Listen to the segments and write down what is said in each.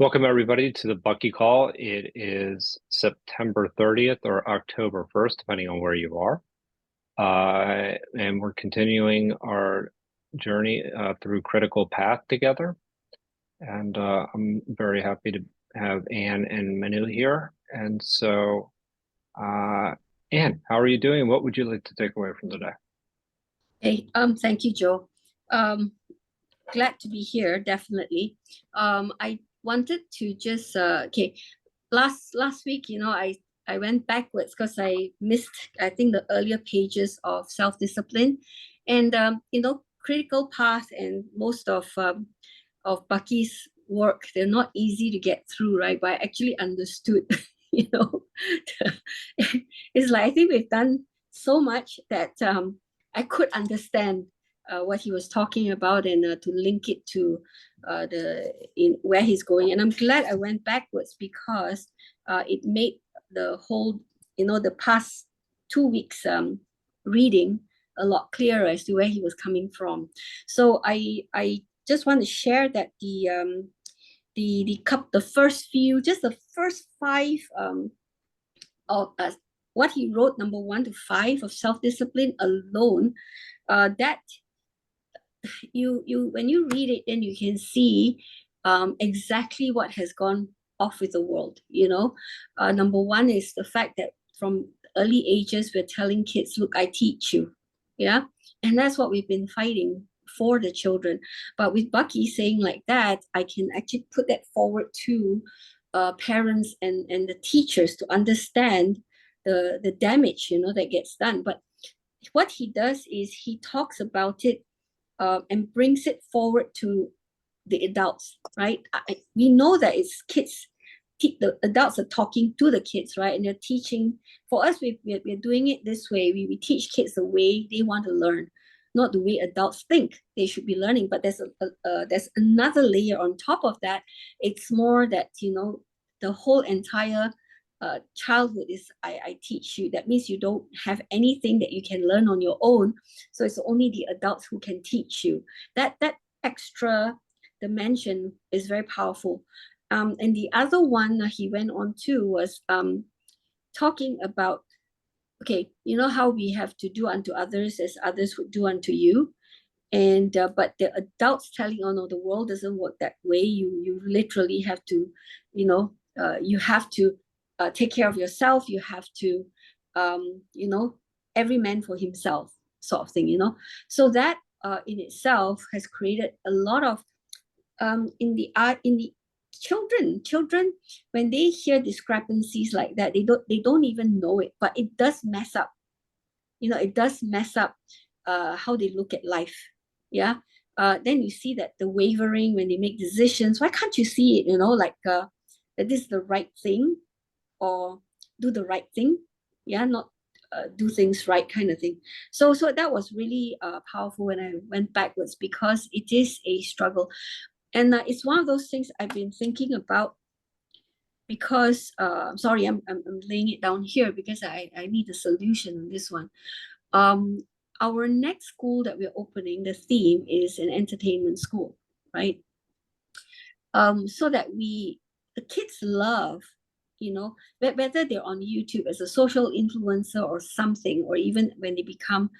Welcome everybody to the Bucky Call. It is September 30th or October 1st, depending on where you are. And we're continuing our journey through Critical Path together. And I'm very happy to have Anne and Manu here. And so, Anne, how are you doing? What would you like to take away from today? Hey, thank you, Joe. Glad to be here, definitely. I wanted to just last week, I went backwards because I missed, I think, the earlier pages of self-discipline, and critical path and most of Bucky's work, they're not easy to get through, right? But I actually understood, you know, it's like I think we've done so much that I could understand what he was talking about and to link it to where he's going. And I'm glad I went backwards because it made the whole, the past 2 weeks reading a lot clearer as to where he was coming from. So I just want to share that the first five of what he wrote, number 1 to 5 of self-discipline alone, that you when you read it, then you can see exactly what has gone off with the world. Number 1 is the fact that from early ages we're telling kids, look, I teach you. Yeah. And that's what we've been fighting for the children. But with Bucky saying like that, I can actually put that forward to parents and the teachers to understand the damage that gets done. But what he does is he talks about it and brings it forward to the adults, right? We know that it's kids. The adults are talking to the kids, right? And they're teaching. For us, we're doing it this way. We teach kids the way they want to learn, not the way adults think they should be learning. But there's another layer on top of that. It's more that, the whole entire childhood is I teach you. That means you don't have anything that you can learn on your own. So it's only the adults who can teach you. That extra dimension is very powerful. And the other one he went on to was talking about, okay, you know how we have to do unto others as others would do unto you. And but the adults telling, oh no, the world doesn't work that way. You literally have to, you have to take care of yourself. You have to, every man for himself, sort of thing. So that in itself has created a lot of in the children when they hear discrepancies like that, they don't even know it, but it does mess up. It does mess up how they look at life. Yeah. Then you see that the wavering when they make decisions. Why can't you see it? Like that this is the right thing, or do the right thing. Yeah, not do things right kind of thing. So that was really powerful when I went backwards, because it is a struggle. And it's one of those things I've been thinking about, because sorry, I'm laying it down here because I need a solution on this one. Our next school that we're opening, the theme is an entertainment school, right? So that the kids love, whether they're on YouTube as a social influencer or something, or even when they become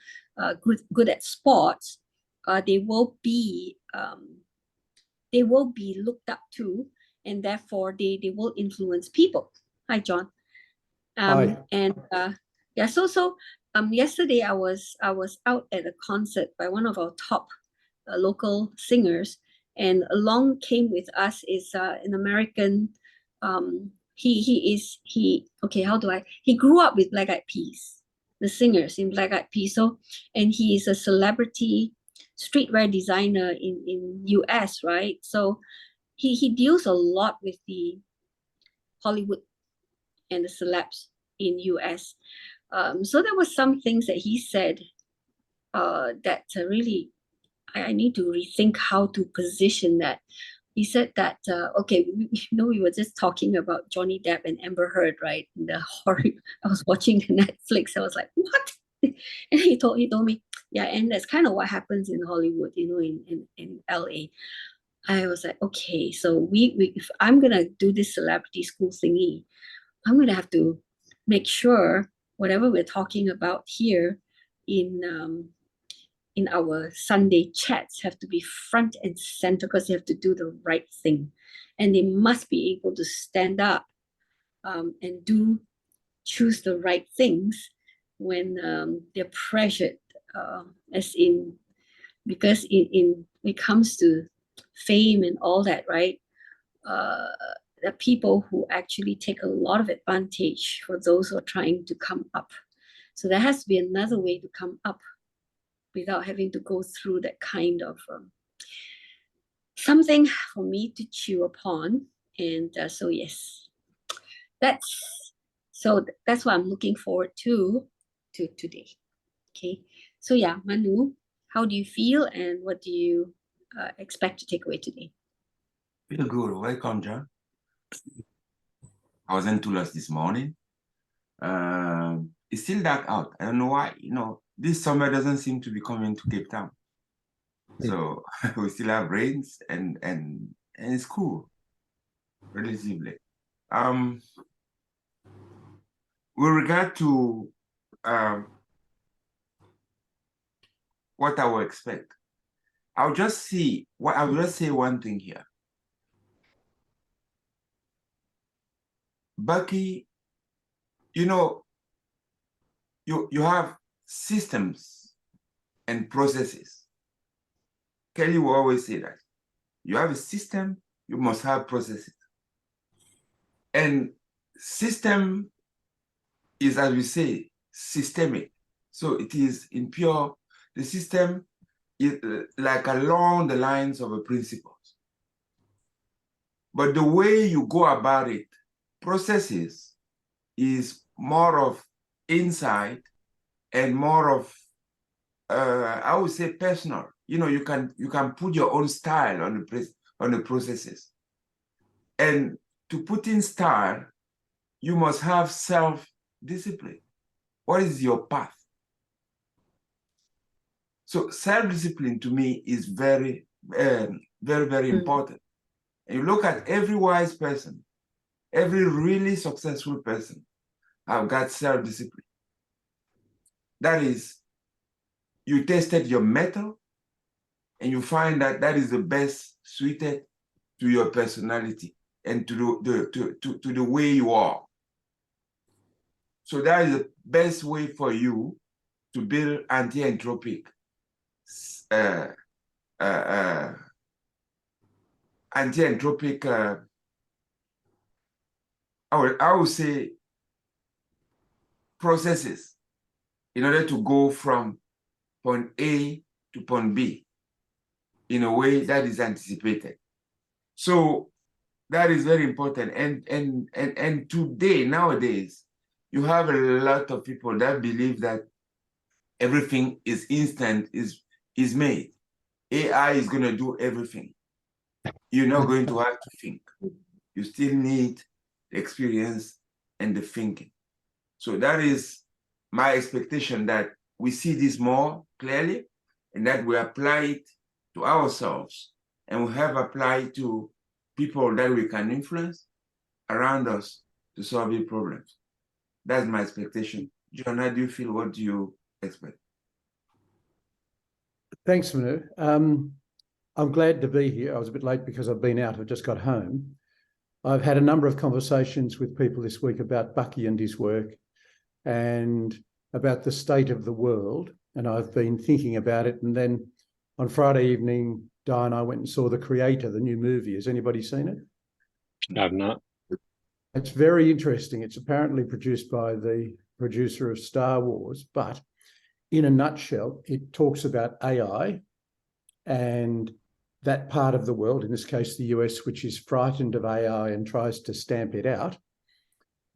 good at sports, they will be looked up to, and therefore they will influence people. Hi, John. Hi. And yeah, so yesterday I was out at a concert by one of our top local singers, and along came with us is an American. He grew up with Black Eyed Peas, the singers in Black Eyed Peas. So, and he is a celebrity streetwear designer in US, right? So he deals a lot with the Hollywood and the celebs in US. So there were some things that he said that really I need to rethink how to position that. He said that, okay, we were just talking about Johnny Depp and Amber Heard, right? And the horror. I was watching the Netflix. I was like, what? And he told me, yeah, and that's kind of what happens in Hollywood, in LA. I was like, okay, so we if I'm gonna do this celebrity school thingy, I'm gonna have to make sure whatever we're talking about here in our Sunday chats have to be front and center because they have to do the right thing, and they must be able to stand up and choose the right things when they're pressured, as in because when it comes to fame and all that, right? Uh, the people who actually take a lot of advantage for those who are trying to come up. So there has to be another way to come up without having to go through that kind of something for me to chew upon. And so yes, that's that's what I'm looking forward to today. Okay, so yeah, Manu, how do you feel, and what do you expect to take away today? Feel good. Welcome, John. I was in Toulouse this morning. It's still dark out. I don't know why. This summer doesn't seem to be coming to Cape Town. So we still have rains and it's cool, relatively. With regard to what I will expect, I will just say one thing here. Bucky, you have systems and processes. Kelly will always say that. You have a system, you must have processes. And system is, as we say, systemic. So it is the system is like along the lines of a principles. But the way you go about it, processes, is more of insight and more of, I would say, personal. You can put your own style on the processes. And to put in style, you must have self-discipline. What is your path? So self-discipline to me is very, very, very important. And you look at every wise person, every really successful person have got self-discipline. That is, you tested your method and you find that that is the best suited to your personality and to the way you are. So that is the best way for you to build anti-entropic I would say, processes in order to go from point A to point B in a way that is anticipated. So that is very important. And today, nowadays, you have a lot of people that believe that everything is instant, is made. AI is going to do everything. You're not going to have to think. You still need the experience and the thinking. So that is my expectation, that we see this more clearly and that we apply it to ourselves and we have applied to people that we can influence around us to solve the problems. That's my expectation. John, how do you feel? What do you expect? Thanks, Manu. I'm glad to be here. I was a bit late because I've been out. I just got home. I've had a number of conversations with people this week about Bucky and his work and about the state of the world. And I've been thinking about it. And then on Friday evening, Di and I went and saw The Creator, the new movie. Has anybody seen it? I've not. It's very interesting. It's apparently produced by the producer of Star Wars, but in a nutshell, it talks about AI and that part of the world, in this case, the US, which is frightened of AI and tries to stamp it out.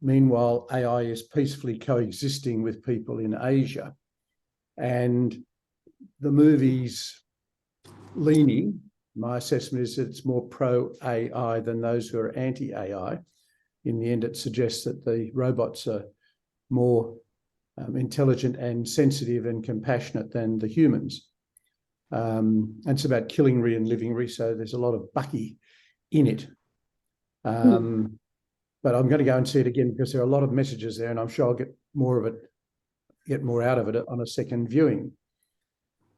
Meanwhile, AI is peacefully coexisting with people in Asia. And the movie's leaning, my assessment is that it's more pro-AI than those who are anti-AI. In the end, it suggests that the robots are more intelligent and sensitive and compassionate than the humans. And it's about killingry and livingry, so there's a lot of Bucky in it. But I'm going to go and see it again because there are a lot of messages there, and I'm sure I'll get more out of it on a second viewing.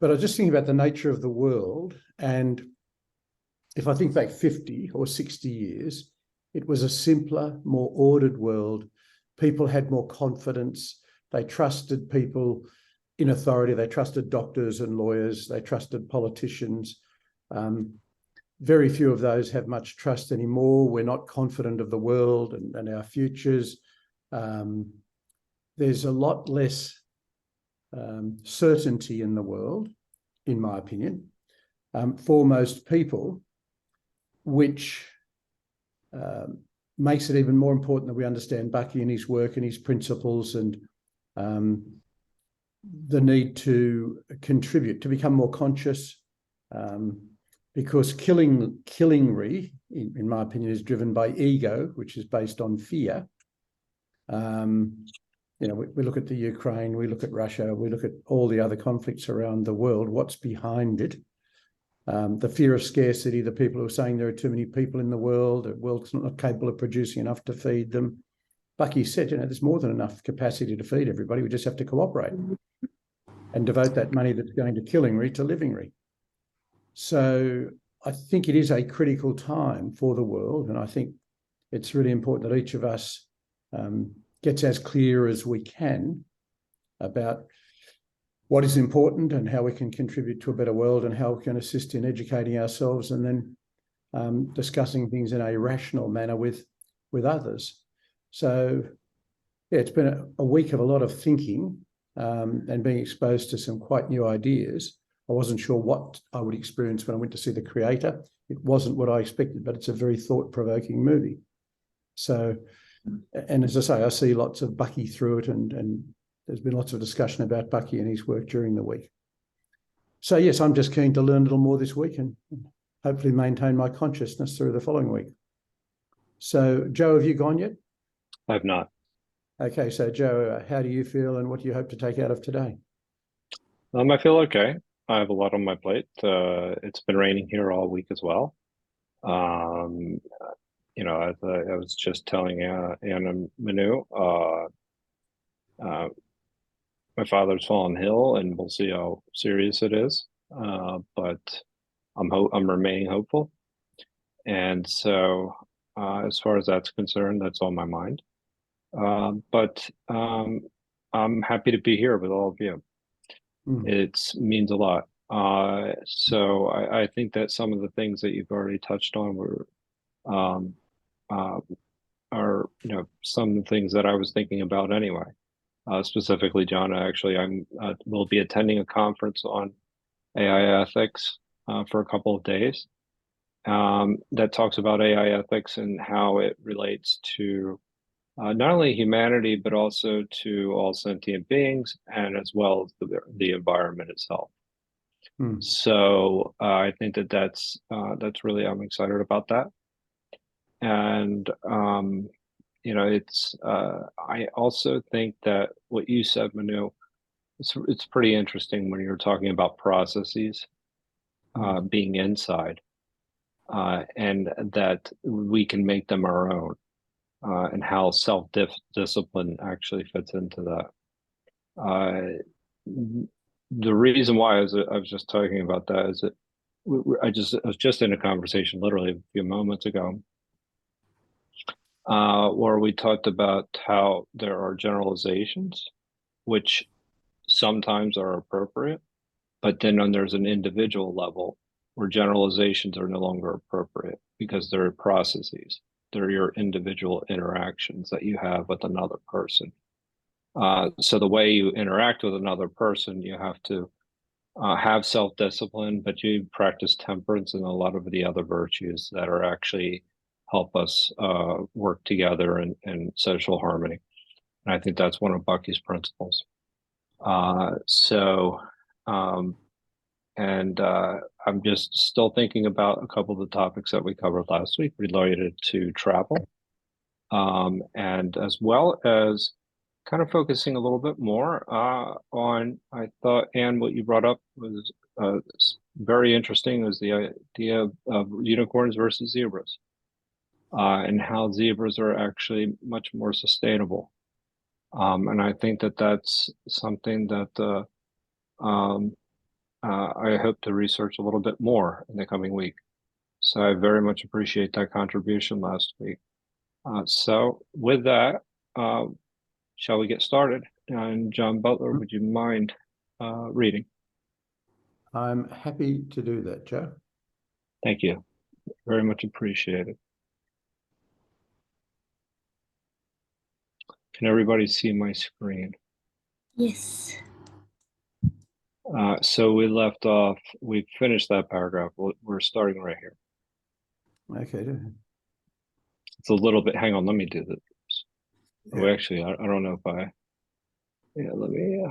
But I was just thinking about the nature of the world, and if I think back 50 or 60 years, it was a simpler, more ordered world. People had more confidence. They trusted people in authority. They trusted doctors and lawyers. They trusted politicians. Very few of those have much trust anymore. We're not confident of the world and our futures. There's a lot less certainty in the world, in my opinion, for most people, which makes it even more important that we understand Bucky and his work and his principles, and the need to contribute, to become more conscious, because killingry, in my opinion, is driven by ego, which is based on fear. We look at the Ukraine, we look at Russia, we look at all the other conflicts around the world. What's behind it? The fear of scarcity, the people who are saying there are too many people in the world's not capable of producing enough to feed them. Bucky said, there's more than enough capacity to feed everybody. We just have to cooperate and devote that money that's going to killingry to livingry. So I think it is a critical time for the world, and I think it's really important that each of us gets as clear as we can about what is important and how we can contribute to a better world and how we can assist in educating ourselves, and then discussing things in a rational manner with others. So, it's been a week of a lot of thinking and being exposed to some quite new ideas. I wasn't sure what I would experience when I went to see The Creator. It wasn't what I expected, but it's a very thought-provoking movie. So, and as I say, I see lots of Bucky through it, and there's been lots of discussion about Bucky and his work during the week. So yes, I'm just keen to learn a little more this week and hopefully maintain my consciousness through the following week. So Joe, have you gone yet? I've not. Okay, so Joe, how do you feel and what do you hope to take out of today? I feel okay. I have a lot on my plate. It's been raining here all week as well. As I was just telling Anna and Manu, my father's fallen ill, and we'll see how serious it is. But I'm remaining hopeful, and so as far as that's concerned, that's on my mind. But I'm happy to be here with all of you. It means a lot. So I think that some of the things that you've already touched on are some of the things that I was thinking about anyway. Specifically, John, actually, will be attending a conference on AI ethics for a couple of days that talks about AI ethics and how it relates to not only humanity, but also to all sentient beings, and as well as the environment itself. So I think that's really, I'm excited about that. And I also think that what you said, Manu, it's pretty interesting when you're talking about processes being inside, and that we can make them our own, and how self-discipline actually fits into that. The reason why I was just talking about that is that I was just in a conversation literally a few moments ago where we talked about how there are generalizations, which sometimes are appropriate, but then there's an individual level where generalizations are no longer appropriate because they're processes. They're your individual interactions that you have with another person. So the way you interact with another person, you have to have self-discipline, but you practice temperance and a lot of the other virtues that are actually help us work together in social harmony. And I think that's one of Bucky's principles. I'm just still thinking about a couple of the topics that we covered last week related to travel, and as well as kind of focusing a little bit more on, I thought, Anne, what you brought up was very interesting was the idea of unicorns versus zebras, and how zebras are actually much more sustainable. And I think that that's something that I hope to research a little bit more in the coming week. So I very much appreciate that contribution last week. So with that, shall we get started? And John Butler, would you mind reading? I'm happy to do that, Joe. Thank you. Very much appreciated. Can everybody see my screen? Yes. So we left off, we finished that paragraph. We're starting right here. Okay. It's a little bit, hang on, let me do this. Yeah. Oh, actually, I don't know if yeah, let me,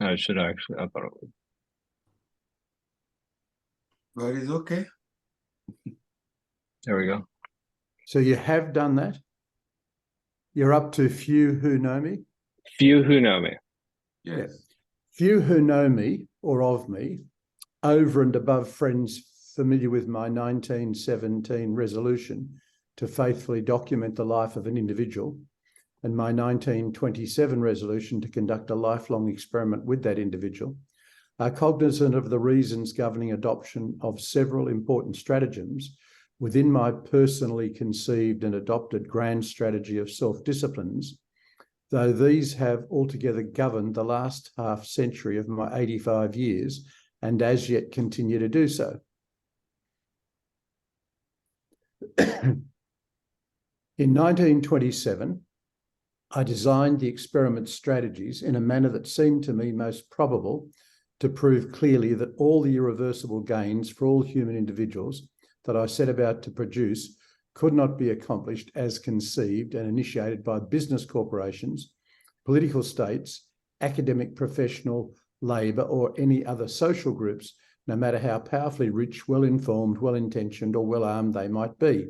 I should actually, I thought it would. But it's okay. There we go. So you have done that? You're up to few who know me? Few who know me. Yes. Yeah. Few who know me or of me, over and above friends familiar with my 1917 resolution to faithfully document the life of an individual, and my 1927 resolution to conduct a lifelong experiment with that individual, are cognizant of the reasons governing adoption of several important stratagems within my personally conceived and adopted grand strategy of self-disciplines, though these have altogether governed the last half century of my 85 years and as yet continue to do so. In 1927, I designed the experiment strategies in a manner that seemed to me most probable to prove clearly that all the irreversible gains for all human individuals that I set about to produce could not be accomplished as conceived and initiated by business corporations, political states, academic, professional, labour, or any other social groups, no matter how powerfully rich, well-informed, well-intentioned, or well-armed they might be.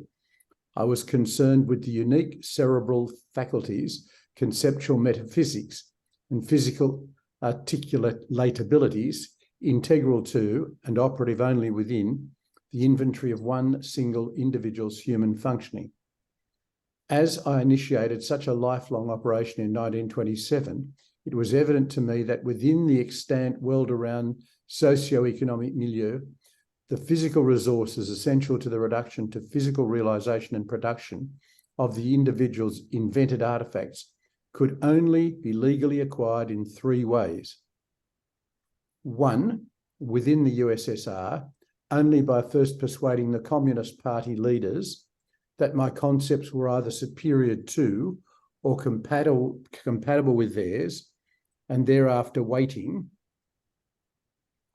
I was concerned with the unique cerebral faculties, conceptual metaphysics, and physical articulatabilities integral to and operative only within the inventory of one single individual's human functioning. As I initiated such a lifelong operation in 1927, it was evident to me that within the extant world-around socio-economic milieu, the physical resources essential to the reduction to physical realisation and production of the individual's invented artefacts could only be legally acquired in three ways. One, within the USSR, only by first persuading the Communist Party leaders that my concepts were either superior to or compatible with theirs, and thereafter waiting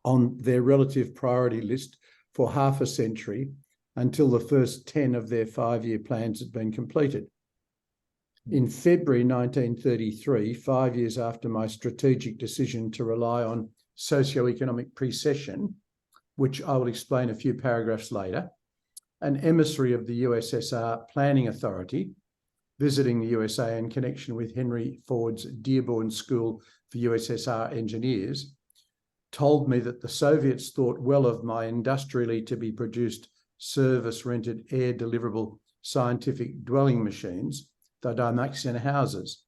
on their relative priority list for half a century until the first 10 of their 5-year plans had been completed. In February 1933, 5 years after my strategic decision to rely on socio-economic precession, which I will explain a few paragraphs later, an emissary of the USSR Planning Authority, visiting the USA in connection with Henry Ford's Dearborn School for USSR Engineers, told me that the Soviets thought well of my industrially to be produced service-rented air deliverable scientific dwelling machines, the Dymaxion houses,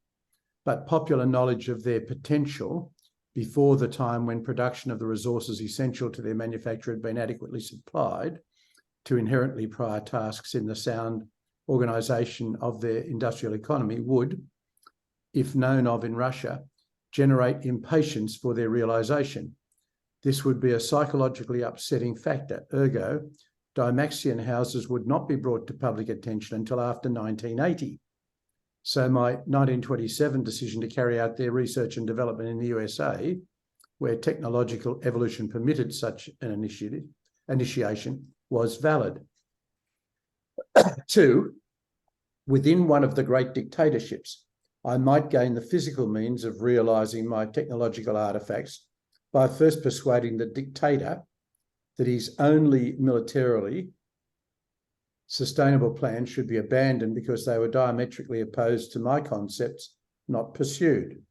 but popular knowledge of their potential before the time when production of the resources essential to their manufacture had been adequately supplied to inherently prior tasks in the sound organisation of their industrial economy would, if known of in Russia, generate impatience for their realisation. This would be a psychologically upsetting factor. Ergo, Dymaxion houses would not be brought to public attention until after 1980. So my 1927 decision to carry out their research and development in the USA, where technological evolution permitted such an initiation, was valid. 2, within one of the great dictatorships, I might gain the physical means of realising my technological artefacts by first persuading the dictator that he's only militarily Sustainable plans should be abandoned because they were diametrically opposed to my concepts, not pursued.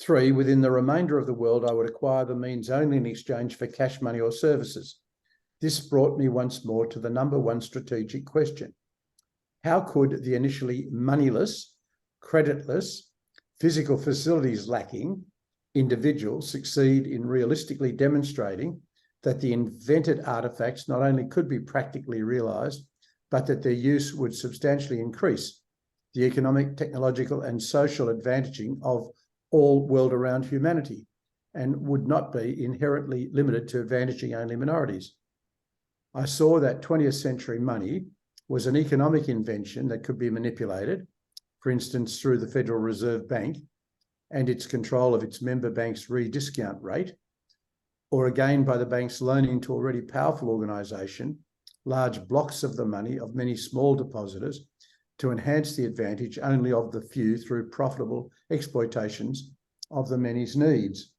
3, within the remainder of the world, I would acquire the means only in exchange for cash money or services. This brought me once more to the number one strategic question. How could the initially moneyless, creditless, physical facilities lacking individual succeed in realistically demonstrating that the invented artefacts not only could be practically realised, but that their use would substantially increase the economic, technological and social advantaging of all world around humanity and would not be inherently limited to advantaging only minorities. I saw that 20th century money was an economic invention that could be manipulated, for instance, through the Federal Reserve Bank and its control of its member banks' rediscount rate, or again by the banks loaning to already powerful organisation large blocks of the money of many small depositors to enhance the advantage only of the few through profitable exploitations of the many's needs.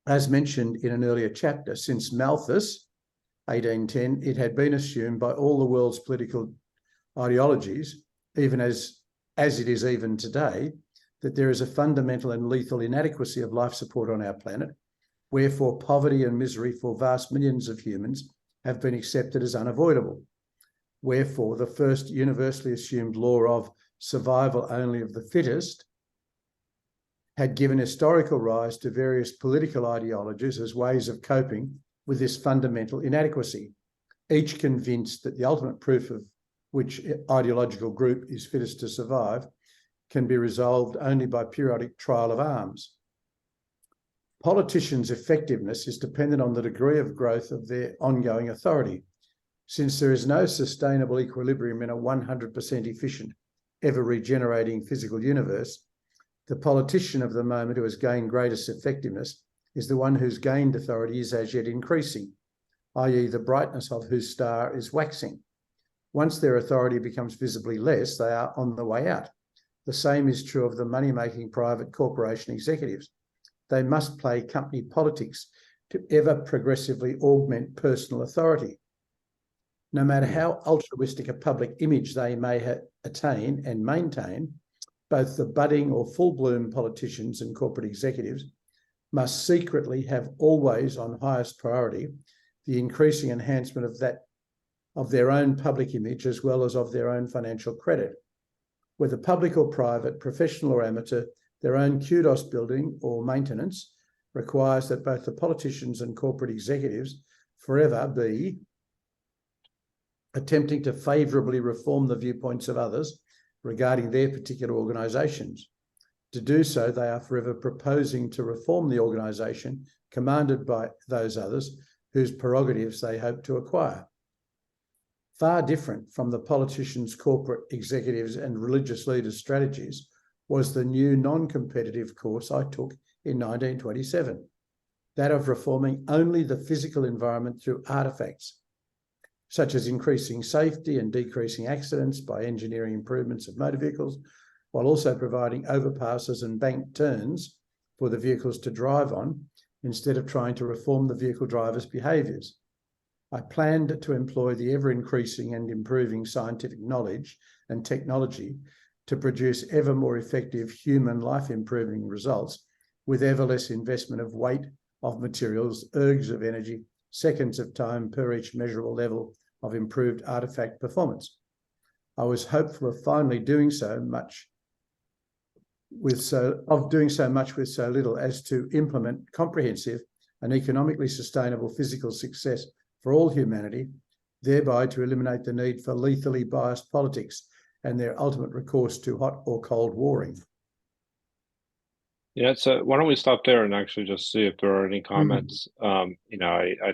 As mentioned in an earlier chapter, since Malthus, 1810, it had been assumed by all the world's political ideologies, even as it is even today, that there is a fundamental and lethal inadequacy of life support on our planet, wherefore poverty and misery for vast millions of humans have been accepted as unavoidable. Wherefore the first universally assumed law of survival only of the fittest had given historical rise to various political ideologies as ways of coping with this fundamental inadequacy, each convinced that the ultimate proof of which ideological group is fittest to survive can be resolved only by periodic trial of arms. Politicians' effectiveness is dependent on the degree of growth of their ongoing authority. Since there is no sustainable equilibrium in a 100% efficient, ever-regenerating physical universe, the politician of the moment who has gained greatest effectiveness is the one whose gained authority is as yet increasing, i.e. the brightness of whose star is waxing. Once their authority becomes visibly less, they are on the way out. The same is true of the money-making private corporation executives. They must play company politics to ever progressively augment personal authority. No matter how altruistic a public image they may attain and maintain, both the budding or full-bloom politicians and corporate executives must secretly have always on highest priority the increasing enhancement of their own public image as well as of their own financial credit. Whether public or private, professional or amateur, their own kudos building or maintenance requires that both the politicians and corporate executives forever be attempting to favourably reform the viewpoints of others regarding their particular organisations. To do so, they are forever proposing to reform the organisation commanded by those others whose prerogatives they hope to acquire. Far different from the politicians, corporate executives and religious leaders' strategies was the new non-competitive course I took in 1927, that of reforming only the physical environment through artefacts, such as increasing safety and decreasing accidents by engineering improvements of motor vehicles, while also providing overpasses and bank turns for the vehicles to drive on, instead of trying to reform the vehicle drivers' behaviours. I planned to employ the ever-increasing and improving scientific knowledge and technology to produce ever more effective human life-improving results with ever less investment of weight of materials, ergs of energy, seconds of time per each measurable level of improved artefact performance. I was hopeful of finally doing so much with so little as to implement comprehensive and economically sustainable physical success for all humanity, thereby to eliminate the need for lethally biased politics and their ultimate recourse to hot or cold warring. Yeah, so why don't we stop there and actually just see if there are any comments? I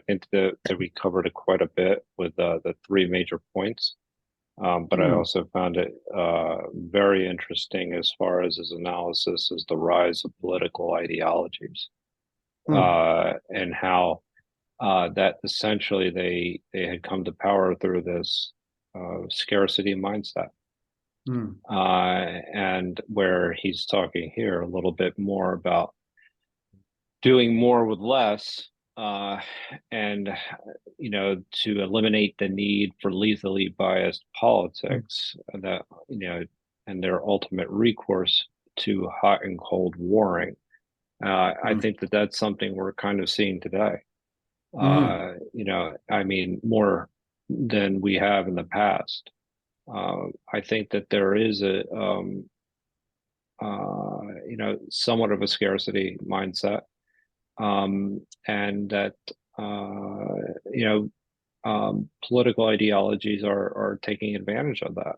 think that we covered it quite a bit with the three major points, but I also found it very interesting as far as his analysis is the rise of political ideologies and how that essentially they had come to power through this scarcity mindset. And where he's talking here a little bit more about doing more with less and to eliminate the need for lethally biased politics that and their ultimate recourse to hot and cold warring. I think that that's something we're kind of seeing today. I mean, more than we have in the past. I think that there is a somewhat of a scarcity mindset, and that political ideologies are taking advantage of that.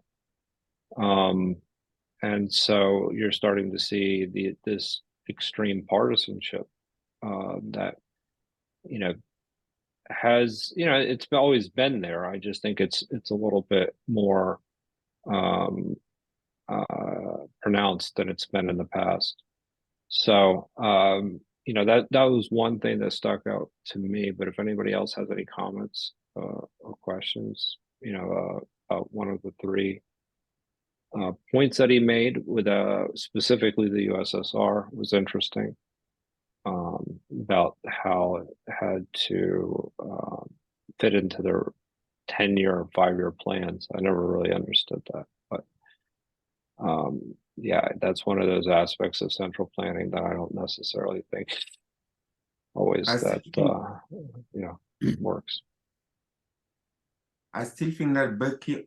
And so you're starting to see this extreme partisanship that has it's always been there. I just think it's a little bit more pronounced than it's been in the past. So that was one thing that stuck out to me. But if anybody else has any comments or questions, about one of the three points that he made with specifically the USSR was interesting, about how it had to fit into their 10-year or 5-year plans. I never really understood that, but yeah, that's one of those aspects of central planning that I don't necessarily think always works. I still think that Berkey,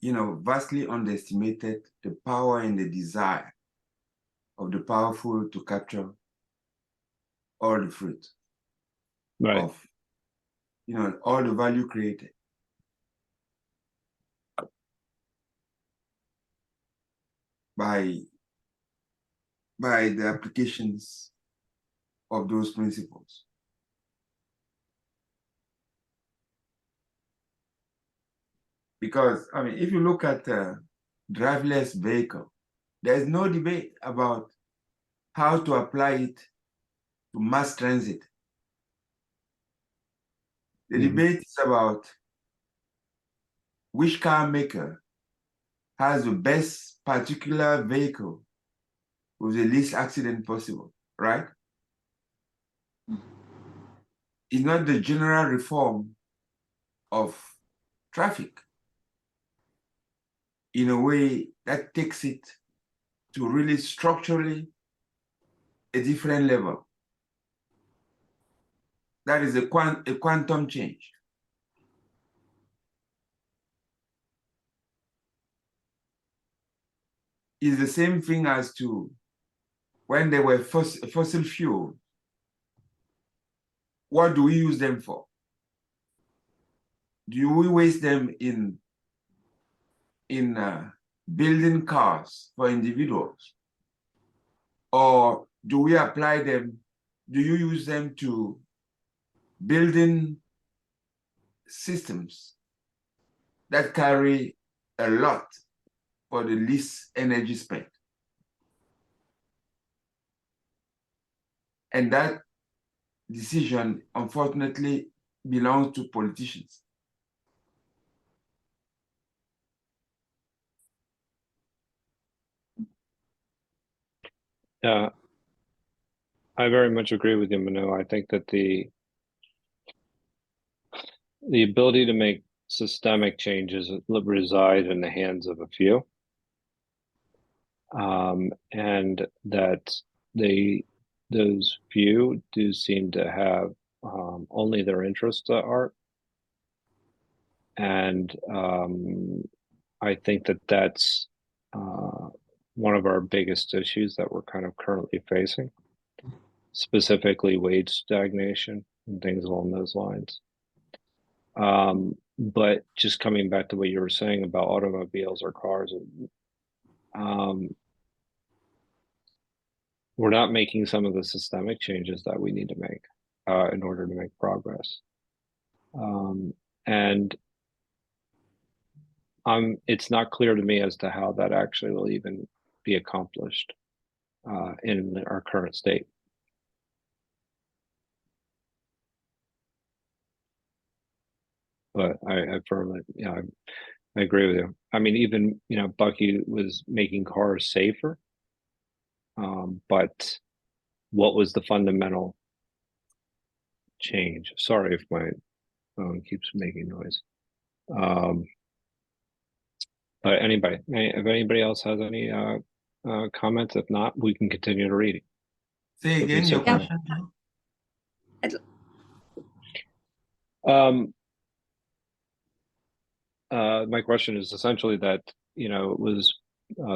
vastly underestimated the power and the desire of the powerful to capture all the fruit of, all the value created. By the applications of those principles. Because, I mean, if you look at a driverless vehicle, there's no debate about how to apply it to mass transit. The debate is about which car maker has the best particular vehicle with the least accident possible, right? It's not the general reform of traffic in a way that takes it to really structurally a different level. That is a quantum change. Is the same thing as to when they were fossil fuel. What do we use them for? Do we waste them in building cars for individuals? Or do we apply them, do you use them to building systems that carry a lot for the least energy spent? And that decision, unfortunately, belongs to politicians. Yeah, I very much agree with you, Manu. I think that the ability to make systemic changes reside in the hands of a few, and that those few do seem to have only their interests at heart. And I think that that's one of our biggest issues that we're kind of currently facing, specifically wage stagnation and things along those lines. But just coming back to what you were saying about automobiles or cars, we're not making some of the systemic changes that we need to make in order to make progress. And it's not clear to me as to how that actually will even be accomplished in our current state. But I firmly, I agree with you. I mean, even, Bucky was making cars safer, but what was the fundamental change. Sorry if my phone keeps making noise. But if anybody else has any comments, if not, we can continue to read. Say Okay, again so- your question. My question is essentially that, it was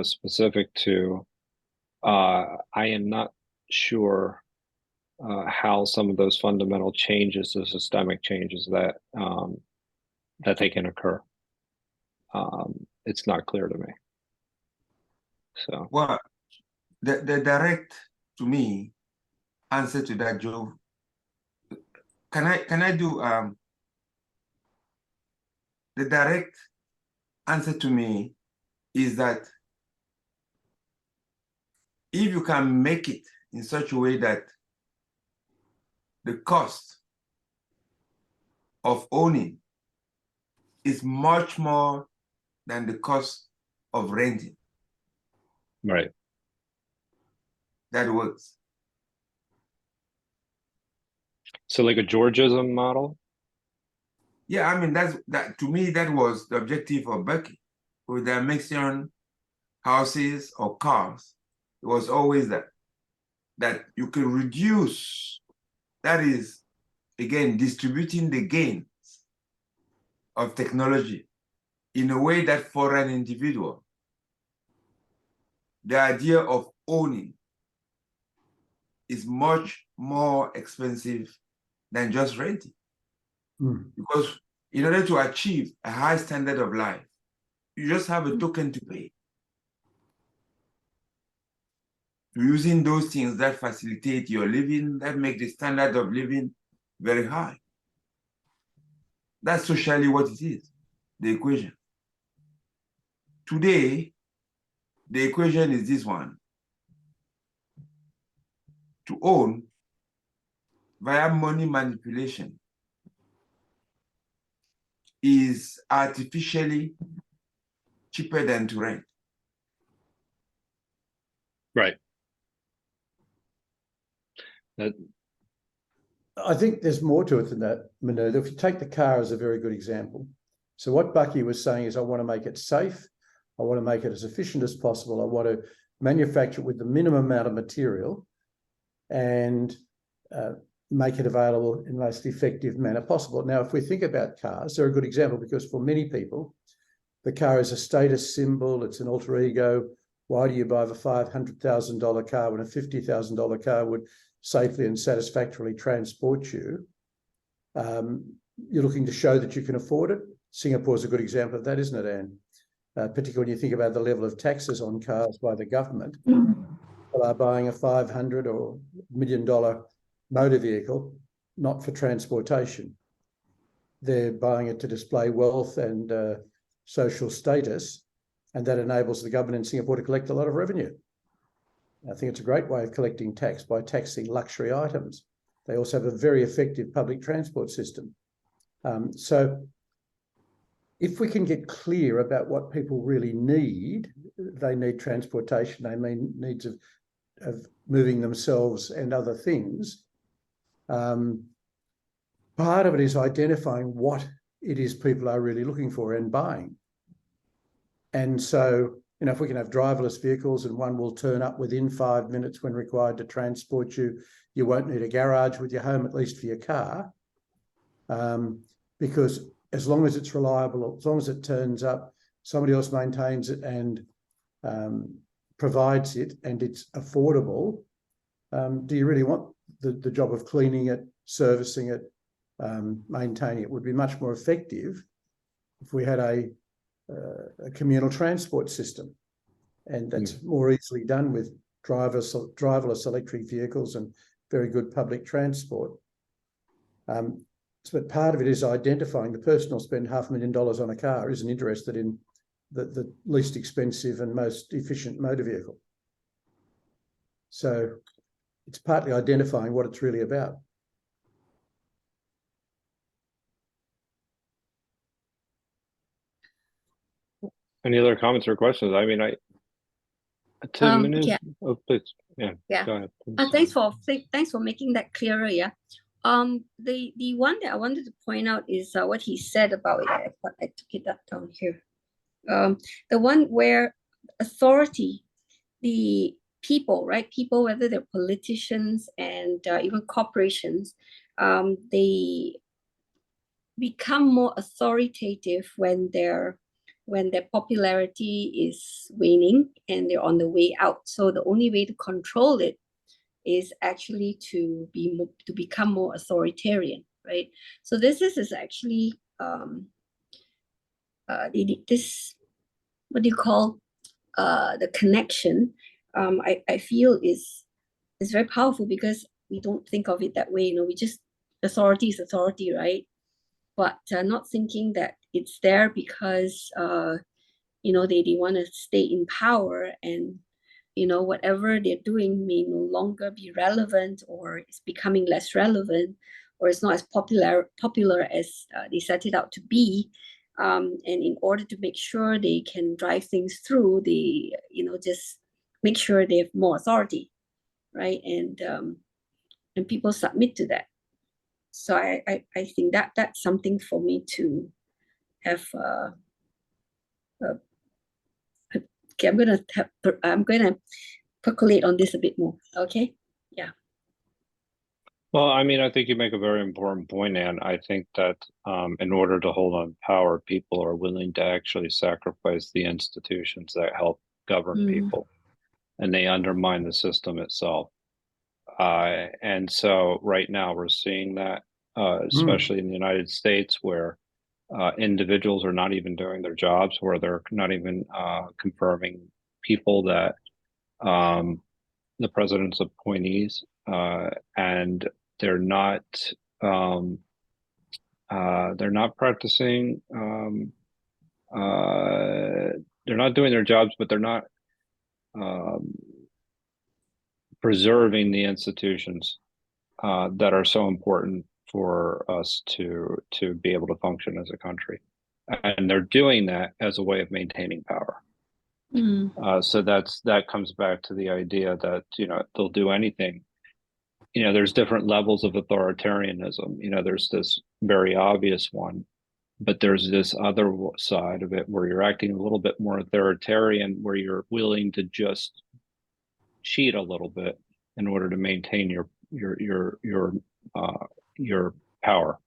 specific to, I am not sure how some of those fundamental changes, the systemic changes that they can occur. It's not clear to me. So, Well, the direct, to me, answer to that, Joe. Can I do the direct answer to me is that if you can make it in such a way that the cost of owning is much more than the cost of renting, right. that works. So like a Georgism model? Yeah, I mean, that to me, that was the objective of Berkeley. With their mixing houses or cars, it was always that you can reduce, that is, again, distributing the gains of technology in a way that for an individual, the idea of owning is much more expensive than just renting. Because in order to achieve a high standard of life, you just have a token to pay. Using those things that facilitate your living, that make the standard of living very high. That's socially what it is, the equation. Today, the equation is this one. To own via money manipulation is artificially cheaper than to rent. Right. I think there's more to it than that, Manu. If you take the car as a very good example. So what Bucky was saying is, I want to make it safe. I want to make it as efficient as possible. I want to manufacture it with the minimum amount of material and make it available in the most effective manner possible. Now, if we think about cars, they're a good example because for many people, the car is a status symbol. It's an alter ego. Why do you buy the $500,000 car when a $50,000 car would safely and satisfactorily transport you? You're looking to show that you can afford it. Singapore's a good example of that, isn't it, Anne? Particularly when you think about the level of taxes on cars by the government. People are buying a $500 or $1 million motor vehicle, not for transportation. They're buying it to display wealth and social status, and that enables the government in Singapore to collect a lot of revenue. I think it's a great way of collecting tax by taxing luxury items. They also have a very effective public transport system. So if we can get clear about what people really need, they need transportation, they mean needs of moving themselves and other things. Part of it is identifying what it is people are really looking for and buying. And so, if we can have driverless vehicles and one will turn up within 5 minutes when required to transport you, you won't need a garage with your home, at least for your car. Because as long as it's reliable, as long as it turns up, somebody else maintains it and provides it and it's affordable, do you really want the job of cleaning it, servicing it, maintaining it? It would be much more effective if we had a communal transport system, and that's more easily done with driverless electric vehicles and very good public transport. But part of it is identifying the person who'll spend $500,000 on a car isn't interested in the least expensive and most efficient motor vehicle. So it's partly identifying what it's really about. Any other comments or questions? I mean, Yeah. Oh, please. Yeah. Yeah. Go ahead. Thanks for making that clearer. Yeah. The one that I wanted to point out is what he said about it. I took it up down here. The one where authority, the people, right? People, whether they're politicians and even corporations, they become more authoritative when their popularity is waning and they're on the way out. So the only way to control it is actually to become more authoritarian, right? So this is actually this, what do you call, the connection, I feel is very powerful, because we don't think of it that way. We just, authority is authority, right? But not thinking that it's there because they want to stay in power, and whatever they're doing may no longer be relevant, or it's becoming less relevant, or it's not as popular as they set it out to be. And in order to make sure they can drive things through, they just make sure they have more authority, right? And people submit to that. So I think that's something for me to have. Okay, I'm gonna percolate on this a bit more. Okay, yeah. Well, I mean, I think you make a very important point, Anne. I think that in order to hold on power, people are willing to actually sacrifice the institutions that help govern people, and they undermine the system itself. And so right now we're seeing that, especially in the United States, where individuals are not even doing their jobs, where they're not even confirming people that the president's appointees, and they're not practicing. They're not doing their jobs, but they're not preserving the institutions that are so important for us to be able to function as a country, and they're doing that as a way of maintaining power. So that comes back to the idea that they'll do anything. There's different levels of authoritarianism. There's this very obvious one, but there's this other side of it where you're acting a little bit more authoritarian, where you're willing to just cheat a little bit in order to maintain your power.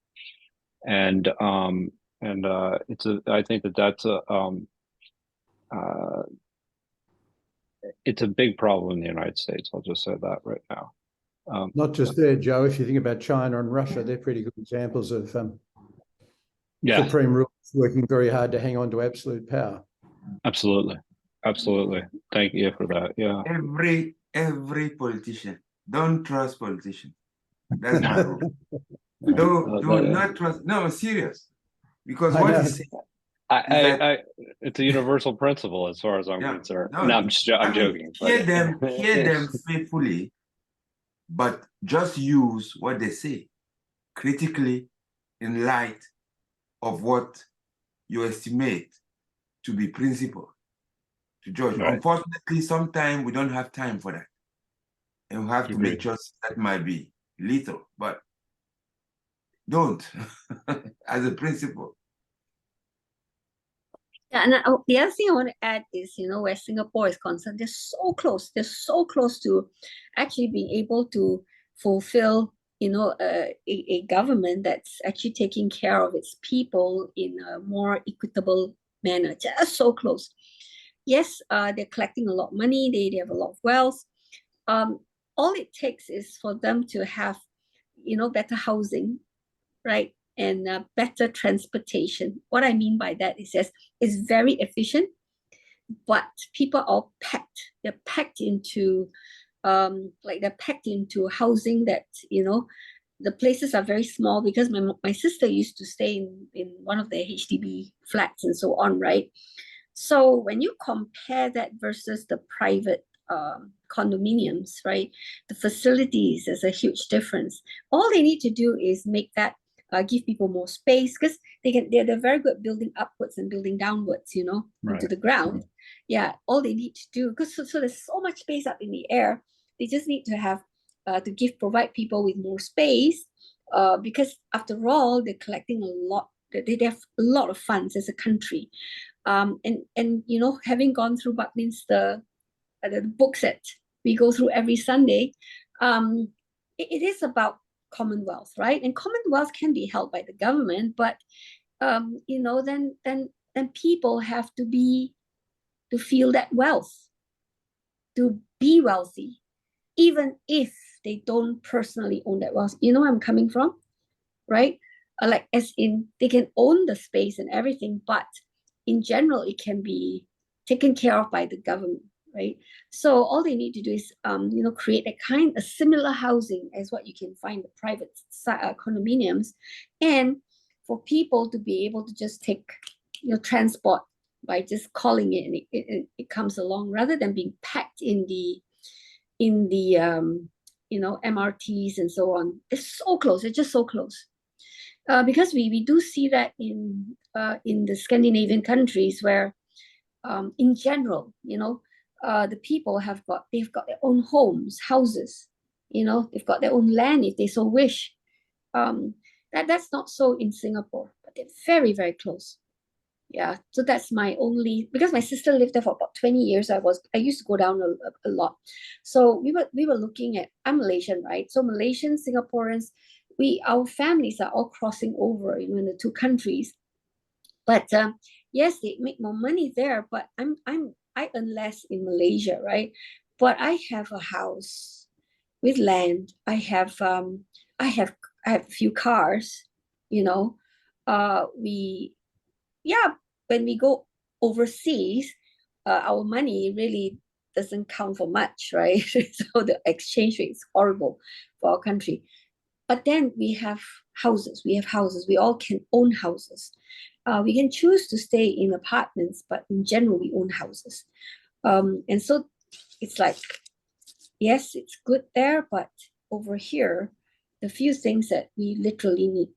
And I think that's it's a big problem in the United States. I'll just say that right now. Not just there, Joe. If you think about China and Russia, they're pretty good examples of supreme rulers working very hard to hang on to absolute power. Absolutely. Thank you for that. Yeah. Every politician, don't trust politicians. That's my rule. Do not trust. No, I'm serious. Because what he said, it's a universal principle as far as I'm concerned. No, I'm joking. Hear them faithfully, but just use what they say critically in light of what you estimate to be principle to judge. Right. Unfortunately, sometimes we don't have time for that. And we have to make choices that might be lethal, but don't as a principle. Yeah, and the other thing I want to add is, where Singapore is concerned, they're so close to actually being able to fulfill, a government that's actually taking care of its people in a more equitable manner. Just so close. Yes, they're collecting a lot of money. They have a lot of wealth. All it takes is for them to have, better housing, right? And better transportation. What I mean by that is, yes, it's very efficient, but people are packed. They're packed into, they're packed into housing that, the places are very small, because my sister used to stay in one of the HDB flats and so on, right? So when you compare that versus the private condominiums, right, the facilities, there's a huge difference. All they need to do is make that give people more space, because they're very good at building upwards and building downwards, into the ground. Yeah, all they need to do, because so there's so much space up in the air, they just need to have provide people with more space, because after all, they're collecting a lot. They have a lot of funds as a country. And you know, having gone through Buckminster, the books that we go through every Sunday, it is about commonwealth, right? And commonwealth can be held by the government, but you know, then people have to feel that wealth, to be wealthy, even if they don't personally own that wealth. You know where I'm coming from, right? Like, as in, they can own the space and everything, but in general, it can be taken care of by the government, right? So all they need to do is, you know, create a similar housing as what you can find in the private condominiums, and for people to be able to just take, you know, transport by just calling it, and it comes along, rather than being packed in the you know, MRTs and so on. It's so close. It's just so close. Because we do see that in the Scandinavian countries, where in general, you know, the people they've got their own homes, houses, you know, they've got their own land if they so wish. That's not so in Singapore, but they're very, very close. Yeah, so that's my only, because my sister lived there for about 20 years. I used to go down a lot. So we were looking at, I'm Malaysian, right? So Malaysians, Singaporeans, our families are all crossing over, you know, in the two countries. But yes, they make more money there, but I earn less in Malaysia, right? But I have a house with land. I have a few cars, you know. When we go overseas, our money really doesn't count for much, right? So the exchange rate is horrible for our country. But then we have houses. We all can own houses. We can choose to stay in apartments, but in general, we own houses. And so it's like, yes, it's good there, but over here, the few things that we literally need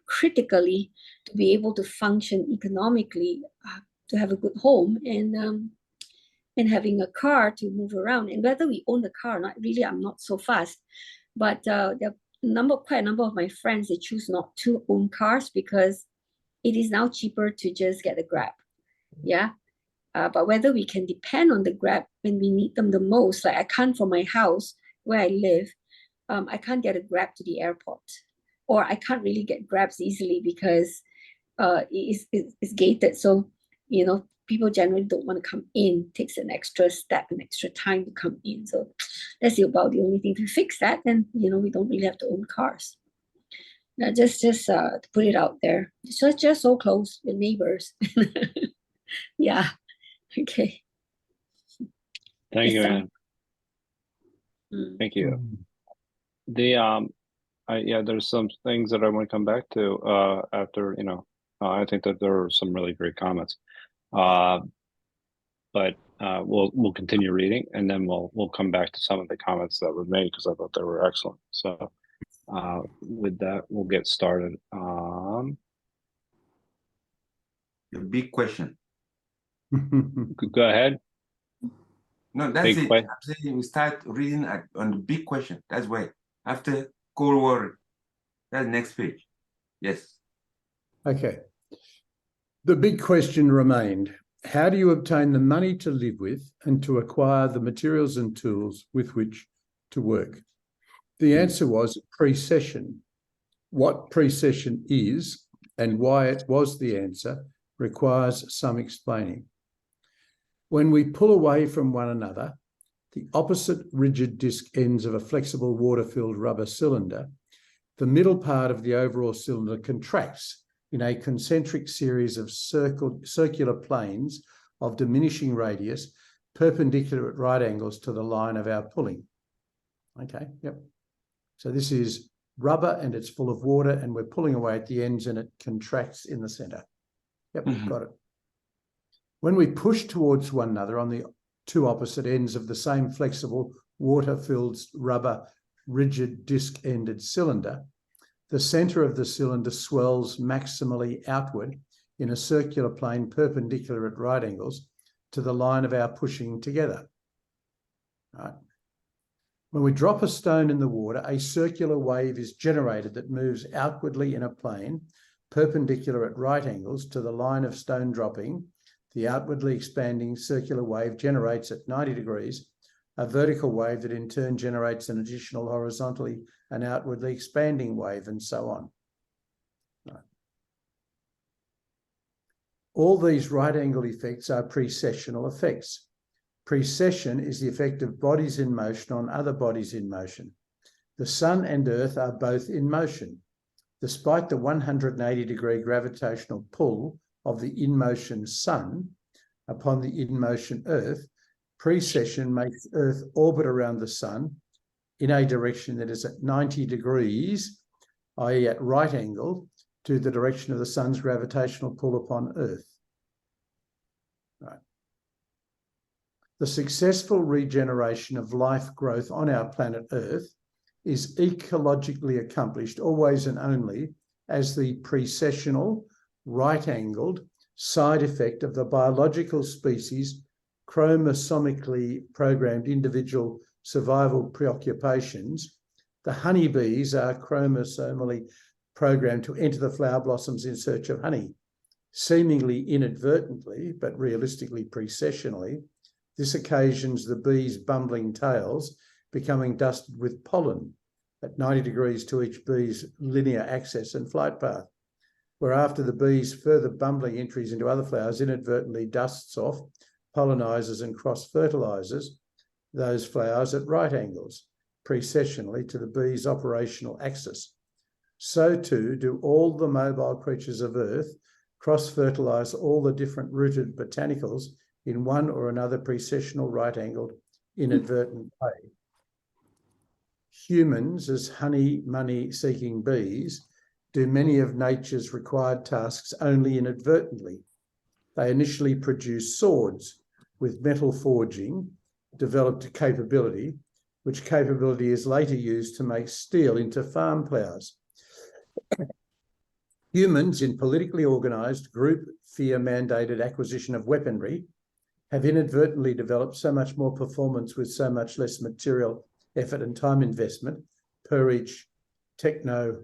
critically to be able to function economically, to have a good home, and having a car to move around. And whether we own the car or not, really, I'm not so fast. But there are quite a number of my friends, they choose not to own cars because it is now cheaper to just get a Grab. Yeah. But whether we can depend on the Grab when we need them the most, like I can't, from my house where I live, I can't get a Grab to the airport, or I can't really get Grabs easily because it's gated. So, you know, people generally don't want to come in. It takes an extra step, an extra time to come in. So that's about the only thing. To fix that, then, you know, we don't really have to own cars. Now, just to put it out there. So it's just so close, the neighbors. Yeah. Okay. Thank you, Yes, Anne. Thank you. There's some things that I want to come back to after, you know, I think that there are some really great comments. But we'll continue reading, and then we'll come back to some of the comments that were made, because I thought they were excellent. So with that, we'll get started. The big question. Go ahead. No, that's Big it. question. I'm saying we start reading on the big question. That's why. After Cold War, that's the next page. Yes. Okay. The big question remained: how do you obtain the money to live with and to acquire the materials and tools with which to work? The answer was precession. What precession is and why it was the answer requires some explaining. When we pull away from one another, the opposite rigid disc ends of a flexible water-filled rubber cylinder, the middle part of the overall cylinder contracts in a concentric series of circular planes of diminishing radius, perpendicular at right angles to the line of our pulling. Okay, yep. So this is rubber and it's full of water, and we're pulling away at the ends and it contracts in the center. Yep, got it. When we push towards one another on the two opposite ends of the same flexible water-filled rubber rigid disc-ended cylinder, the center of the cylinder swells maximally outward in a circular plane perpendicular at right angles to the line of our pushing together. Right. When we drop a stone in the water, a circular wave is generated that moves outwardly in a plane perpendicular at right angles to the line of stone dropping. The outwardly expanding circular wave generates at 90 degrees a vertical wave that in turn generates an additional horizontally and outwardly expanding wave, and so on. Right. All these right-angle effects are precessional effects. Precession is the effect of bodies in motion on other bodies in motion. The Sun and Earth are both in motion. Despite the 180-degree gravitational pull of the in-motion Sun upon the in-motion Earth, precession makes Earth orbit around the Sun in a direction that is at 90 degrees, i.e. at right angle, to the direction of the Sun's gravitational pull upon Earth. Right. The successful regeneration of life growth on our planet Earth is ecologically accomplished always and only as the precessional, right-angled side effect of the biological species' chromosomically programmed individual survival preoccupations. The honeybees are chromosomally programmed to enter the flower blossoms in search of honey. Seemingly inadvertently, but realistically precessionally, this occasions the bees' bumbling tails becoming dusted with pollen at 90 degrees to each bee's linear axis and flight path, whereafter the bee's further bumbling entries into other flowers inadvertently dusts off, pollinizes and cross-fertilizes those flowers at right angles, precessionally to the bee's operational axis. So too do all the mobile creatures of Earth cross-fertilize all the different rooted botanicals in one or another precessional right-angled inadvertent way. Humans, as honey, money-seeking bees, do many of nature's required tasks only inadvertently. They initially produce swords with metal forging, developed capability, which capability is later used to make steel into farm plows. Humans, in politically organised, group fear-mandated acquisition of weaponry, have inadvertently developed so much more performance with so much less material effort and time investment per each technological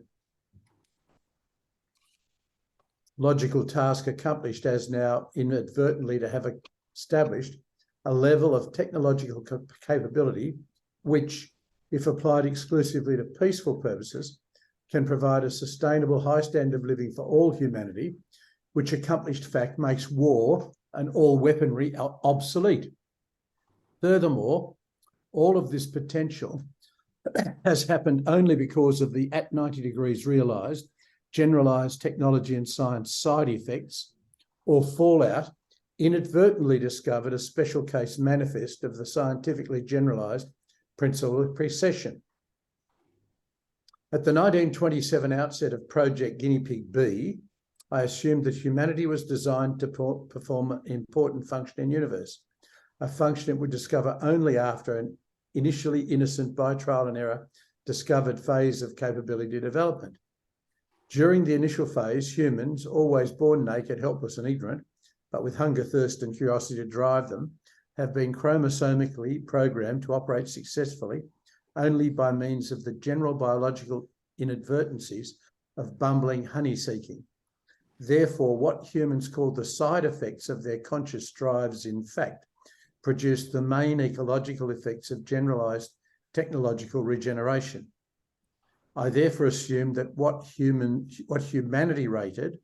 task accomplished, as now inadvertently to have established a level of technological capability which, if applied exclusively to peaceful purposes, can provide a sustainable high standard of living for all humanity, which accomplished fact makes war and all weaponry obsolete. Furthermore, all of this potential has happened only because of the at 90 degrees realised, generalised technology and science side effects or fallout inadvertently discovered a special case manifest of the scientifically generalised principle of precession. At the 1927 outset of Project Guinea Pig B, I assumed that humanity was designed to perform an important function in the universe, a function it would discover only after an initially innocent, by trial and error, discovered phase of capability development. During the initial phase, humans, always born naked, helpless and ignorant, but with hunger, thirst and curiosity to drive them, have been chromosomically programmed to operate successfully only by means of the general biological inadvertencies of bumbling honey seeking. Therefore, what humans call the side effects of their conscious drives, in fact, produce the main ecological effects of generalised technological regeneration. I therefore assume that what humanity rated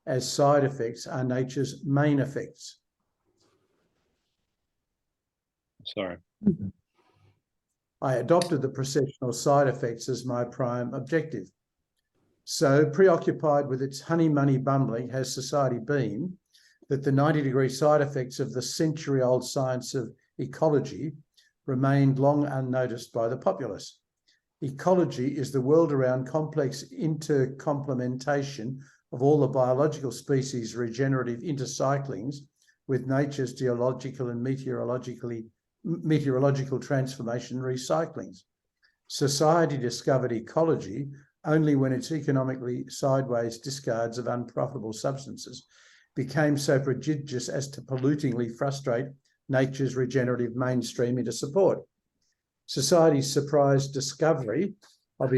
as side effects are nature's main effects. Sorry. I adopted the precessional side effects as my prime objective. So preoccupied with its honey money bumbling has society been that the 90-degree side effects of the century-old science of ecology remained long unnoticed by the populace. Ecology is the world around complex intercomplementation of all the biological species' regenerative intercyclings with nature's geological and meteorological transformation recyclings. Society discovered ecology only when its economically sideways discards of unprofitable substances became so prodigious as to pollutingly frustrate nature's regenerative mainstream into support. society's surprise discovery of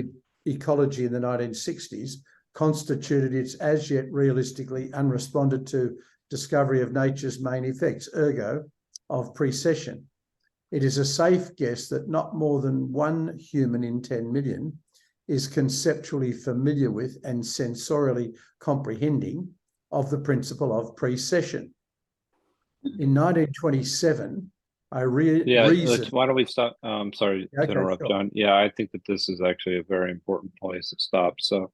ecology in the 1960s constituted its as yet realistically unresponded to discovery of nature's main effects, ergo, of precession. It is a safe guess that not more than 1 human in 10 million is conceptually familiar with and sensorially comprehending of the principle of precession. In 1927, I reasoned... Why don't we stop? Sorry to interrupt, sure. John. Yeah, I think that this is actually a very important place to stop. So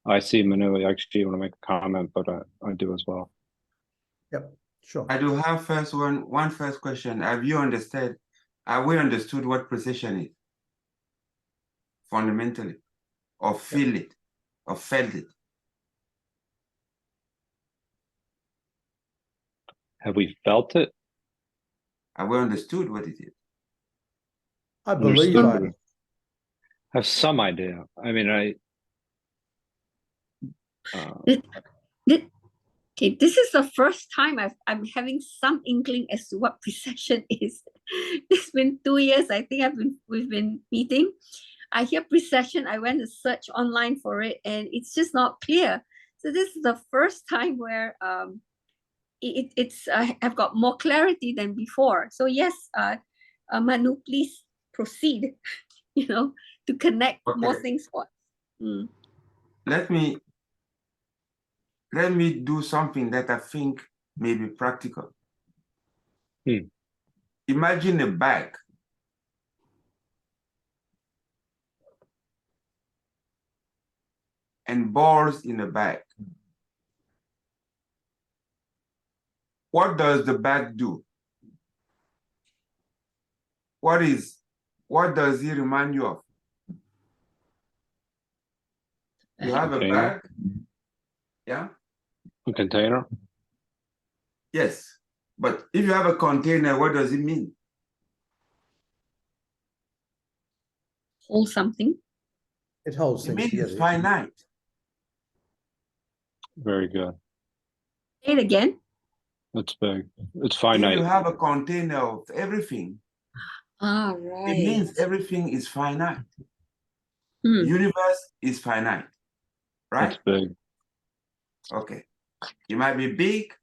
I see Manu, actually you want to make a comment, but I do as well. Yep, sure. I do have one first question. Have we understood what precession is? Fundamentally, or feel it, or felt it? Have we felt it? Have we understood what it is? I believe I have some idea. I mean, Okay, this is the first time I'm having some inkling as to what precession is. It's been 2 years, I think we've been meeting. I hear precession, I went to search online for it, and it's just not clear. So this is the first time where I've got more clarity than before. So yes, Manu, please proceed, to connect more things for us. Let me do something that I think may be practical. Imagine a bag. And balls in a bag. What does the bag do? What does it remind you of? You have a bag. Yeah? A container? Yes. But if you have a container, what does it mean? Hold something. It holds things means together. It's finite. Very good. Say it again. That's big. It's If finite. you have a container of everything, right. it means everything is finite. Hmm. The universe is finite, right? It's big. Okay. It might be big,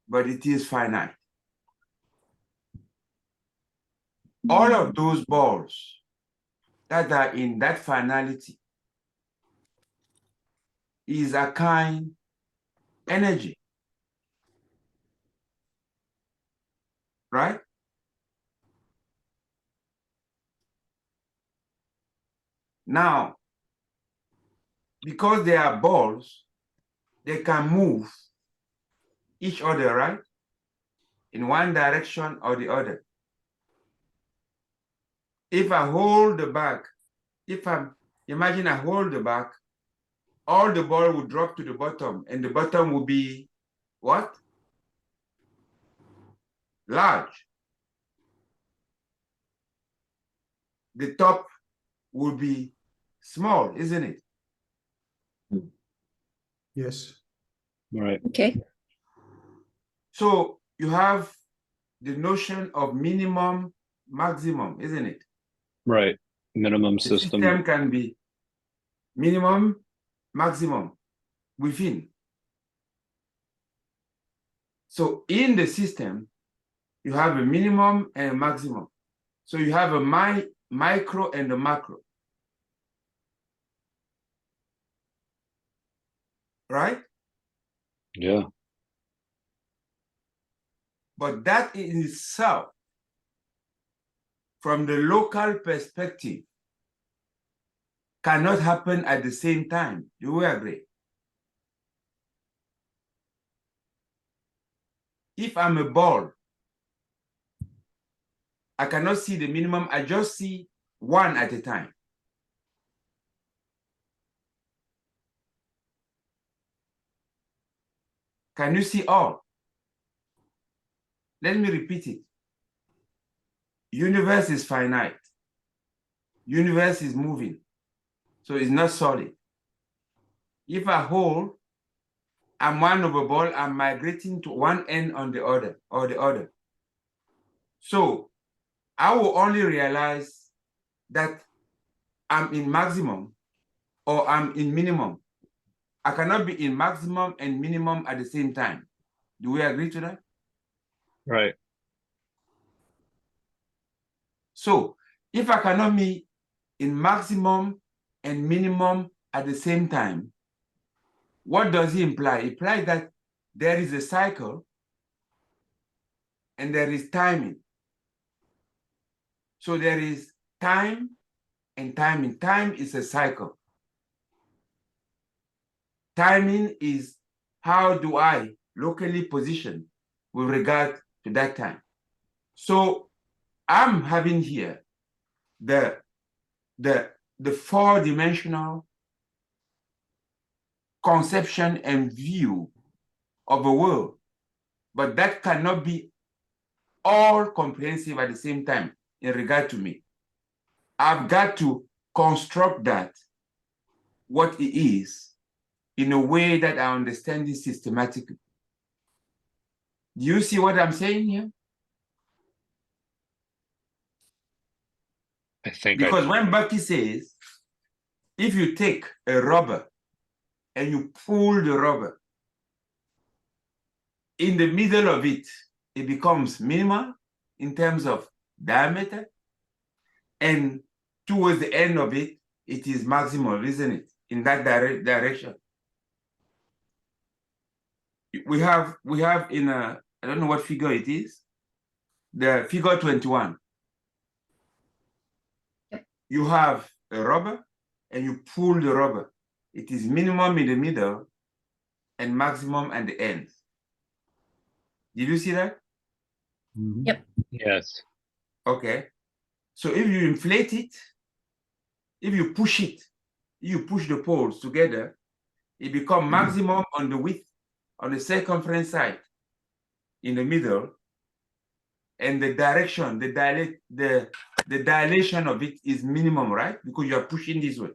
but it is finite. All of those balls that are in that finality is a kind energy, right? Now, because they are balls, they can move each other, right? In one direction or the other. If I hold the bag, imagine I hold the bag, all the ball will drop to the bottom, and the bottom will be what? Large. The top will be small, isn't it? Yes. Right. Okay. So you have the notion of minimum, maximum, isn't it? Right. Minimum The system. system can be minimum, maximum within. So in the system, you have a minimum and a maximum. So you have a micro and a macro. Right? Yeah. But that in itself, from the local perspective, cannot happen at the same time. Do we agree? If I'm a ball, I cannot see the minimum, I just see one at a time. Can you see all? Let me repeat it. Universe is finite. Universe is moving. So it's not solid. If I hold, I'm one of a ball, I'm migrating to one end on the other or the other. So I will only realize that I'm in maximum or I'm in minimum. I cannot be in maximum and minimum at the same time. Do we agree to that? Right. So if I cannot be in maximum and minimum at the same time, what does it imply? It implies that there is a cycle and there is timing. So there is time and timing. Time is a cycle. Timing is how do I locally position with regard to that time. So I'm having here the four-dimensional conception and view of a world, but that cannot be all comprehensive at the same time in regard to me. I've got to construct that, what it is, in a way that I understand it systematically. Do you see what I'm saying here? I think Because when Bucky says, if you take a rubber and you pull the rubber, in the middle of it, it becomes minimal in terms of diameter, and towards the end of it, it is maximal, isn't it? In that direction. We have in a, I don't know what figure it is, the figure 21. You have a rubber and you pull the rubber. It is minimum in the middle and maximum at the end. Did you see that? Mhm. Yep. yes. Okay. So if you inflate it, if you push it, you push the poles together, it becomes maximum on the width, on the circumference side, in the middle, and the direction, the dilation of it is minimum, right? Because you are pushing this way.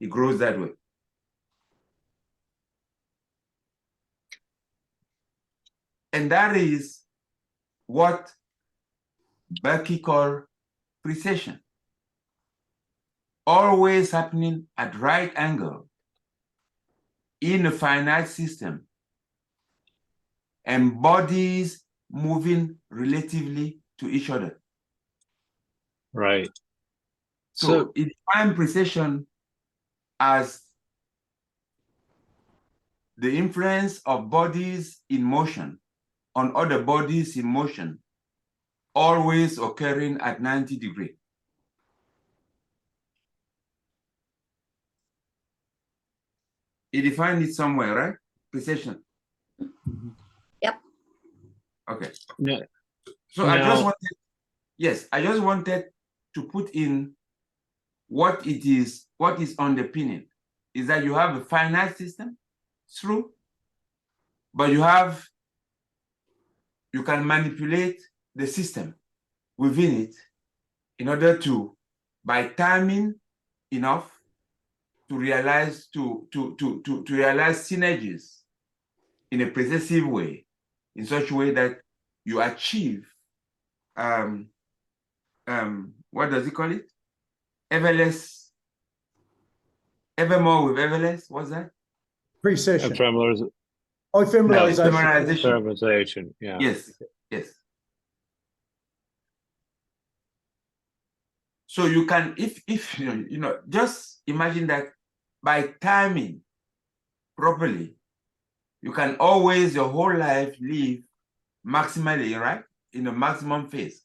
It grows that way. And that is what Berkey called precession. Always happening at right angle in a finite system, and bodies moving relatively to each other. Right. So it defines precession as the influence of bodies in motion on other bodies in motion, always occurring at 90 degrees. You define it somewhere, right? Precession. Yep. Okay. Yeah. So I just wanted, yes, I just wanted to put in what it is, what is underpinning, is that you have a finite system, it's true, but you can manipulate the system within it in order to, by timing enough, to realize realize synergies in a precessive way, in such a way that you achieve what does he call it? Everless, evermore with everless. What's that? Precession. Ephemeralization. Oh, ephemeralization. Ephemeralization. Yeah. Yes, yes. So you can, if you know, just imagine that by timing properly, you can always your whole life live maximally, right? In a maximum phase.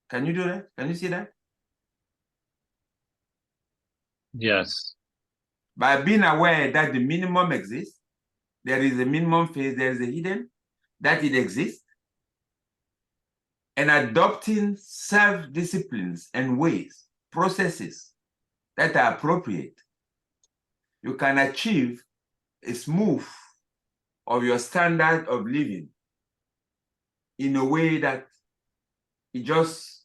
Can you do that? Can you see that? Yes. By being aware that the minimum exists, there is a minimum phase, there is a hidden, that it exists, and adopting self-disciplines and ways, processes that are appropriate, you can achieve a smooth of your standard of living in a way that it just,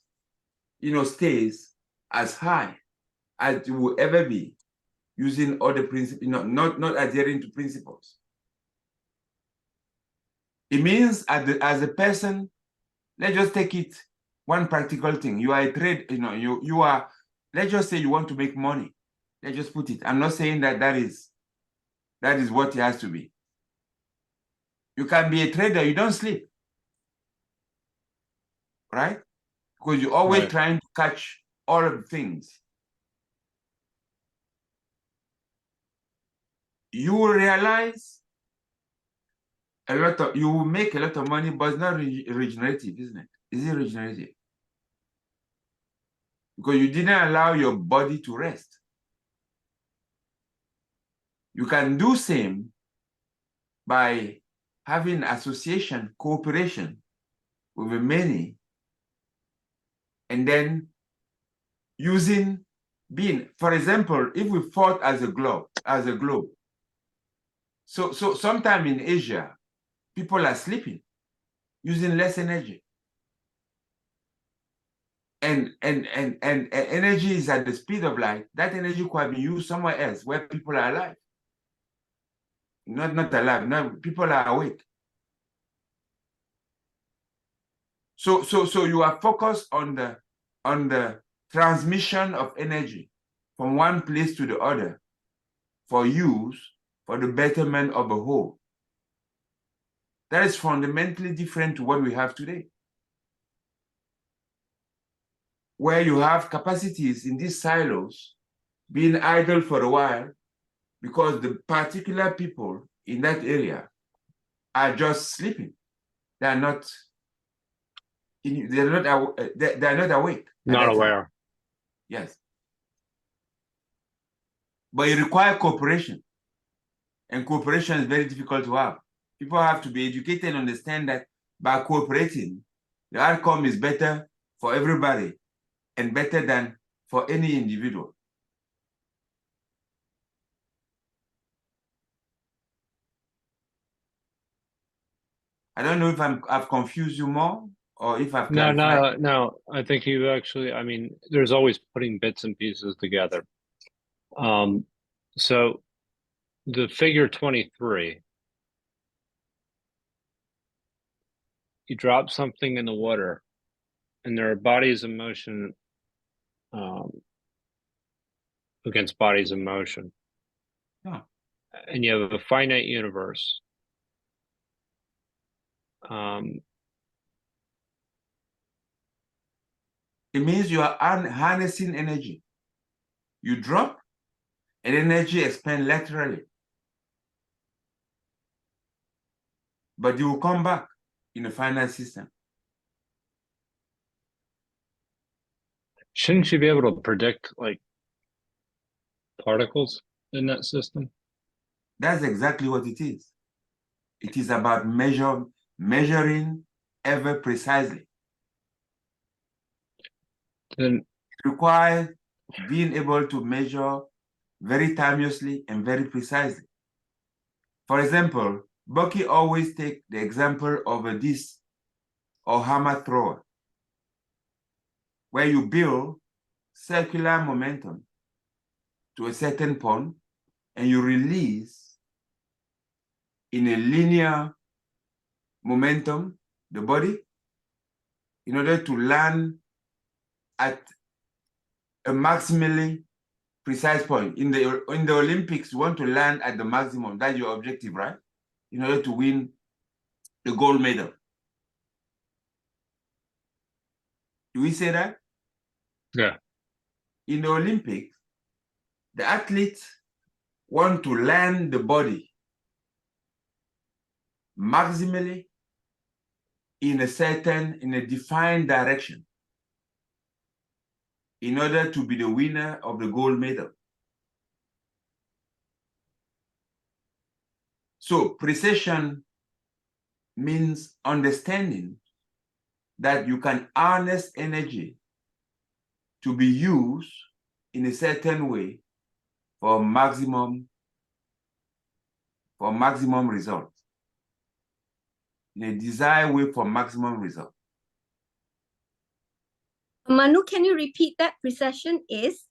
stays as high as it will ever be using other principles, not adhering to principles. It means as a person, let's just take it one practical thing. You are a trade, you are, let's just say you want to make money. Let's just put it. I'm not saying that is what it has to be. You can be a trader, you don't sleep. Right? Because you're always Right. trying to catch all of the things. You will realize you will make a lot of money, but it's not regenerative, isn't it? Is it regenerative? Because you didn't allow your body to rest. You can do same by having association, cooperation with the many, and then being, for example, if we fought as a globe, so sometime in Asia, people are sleeping, using less energy. And energy is at the speed of light. That energy could have been used somewhere else where people are alive. Not alive, no, people are awake. So you are focused on the transmission of energy from one place to the other for use for the betterment of the whole. That is fundamentally different to what we have today, where you have capacities in these silos being idle for a while because the particular people in that area are just sleeping. They are not awake. Not aware. Yes. But it requires cooperation. And cooperation is very difficult to have. People have to be educated and understand that by cooperating, the outcome is better for everybody and better than for any individual. I don't know if I've confused you more or if I've clarified. No. I think you actually, I mean, there's always putting bits and pieces together. So the figure 23, you drop something in the water and there are bodies of motion against bodies of motion. Yeah. And you have a finite universe. It means you are harnessing energy. You drop and energy expands laterally. But you will come back in the finite system. Shouldn't you be able to predict like particles in that system? That's exactly what it is. It is about measuring ever precisely. Then It requires being able to measure very timeously and very precisely. For example, Bucky always take the example of a disc or hammer thrower, where you build circular momentum to a certain point and you release in a linear momentum the body in order to land at a maximally precise point. In the Olympics, you want to land at the maximum. That's your objective, right? In order to win the gold medal. Do we say that? yeah. In the Olympics, the athletes want to land the body maximally in a defined direction in order to be the winner of the gold medal. So precision means understanding that you can harness energy to be used in a certain way for maximum result. In a desired way for maximum result. Manu, can you repeat that? Precession is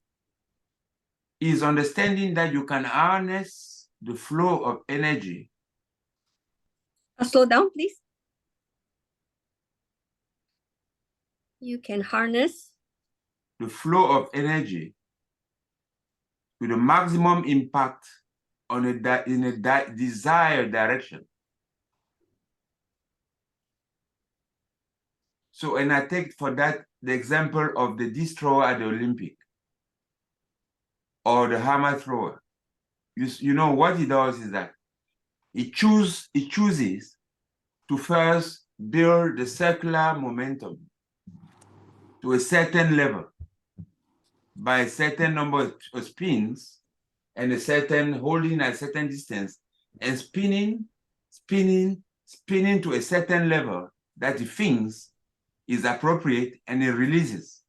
understanding that you can harness the flow of energy. Slow down, please. You can harness the flow of energy to the maximum impact on in a desired direction. So, and I take for that the example of the destroyer at the Olympic or the hammer thrower. You know what he does is that he chooses to first build the circular momentum to a certain level by a certain number of spins and holding a certain distance and spinning to a certain level that he thinks is appropriate, and he releases.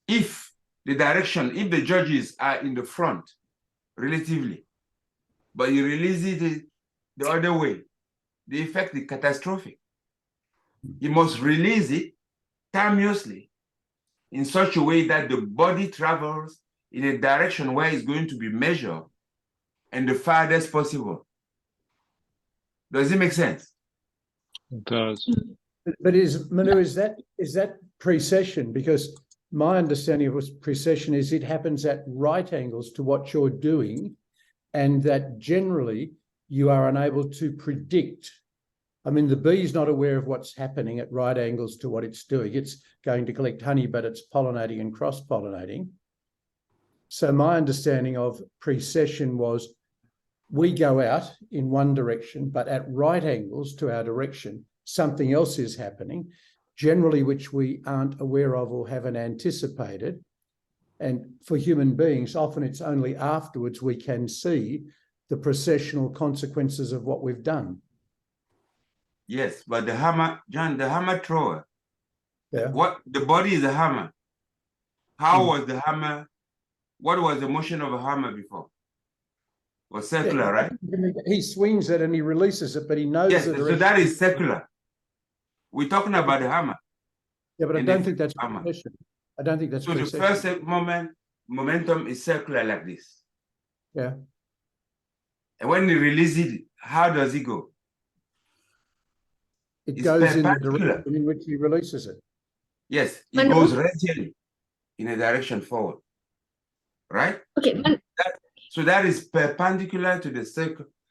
If the judges are in the front relatively, but you release it the other way, the effect is catastrophic. You must release it timeously in such a way that the body travels in a direction where it's going to be measured and the farthest possible. Does it make sense? It does. But Manu, is that precession? Because my understanding of precession is it happens at right angles to what you're doing, and that generally you are unable to predict. I mean, the bee is not aware of what's happening at right angles to what it's doing. It's going to collect honey, but it's pollinating and cross-pollinating. So my understanding of precession was we go out in one direction, but at right angles to our direction, something else is happening, generally which we aren't aware of or haven't anticipated. And for human beings, often it's only afterwards we can see the precessional consequences of what we've done. Yes, but the hammer, John, the hammer thrower, Yeah. what the body is a hammer. How was the hammer? What was the motion of a hammer before? It was circular, right? He swings it and he releases it, but he knows Yes, the so direction. that is circular. We're talking about the hammer. Yeah, but I and don't the think that's hammer. precession. I don't think that's So the precession. first momentum is circular like this. Yeah. And when you release it, how does it go? It It's goes in the perpendicular. direction in which he releases it. Yes, it Manu? goes radially in a direction forward, right? Okay, So that is perpendicular to the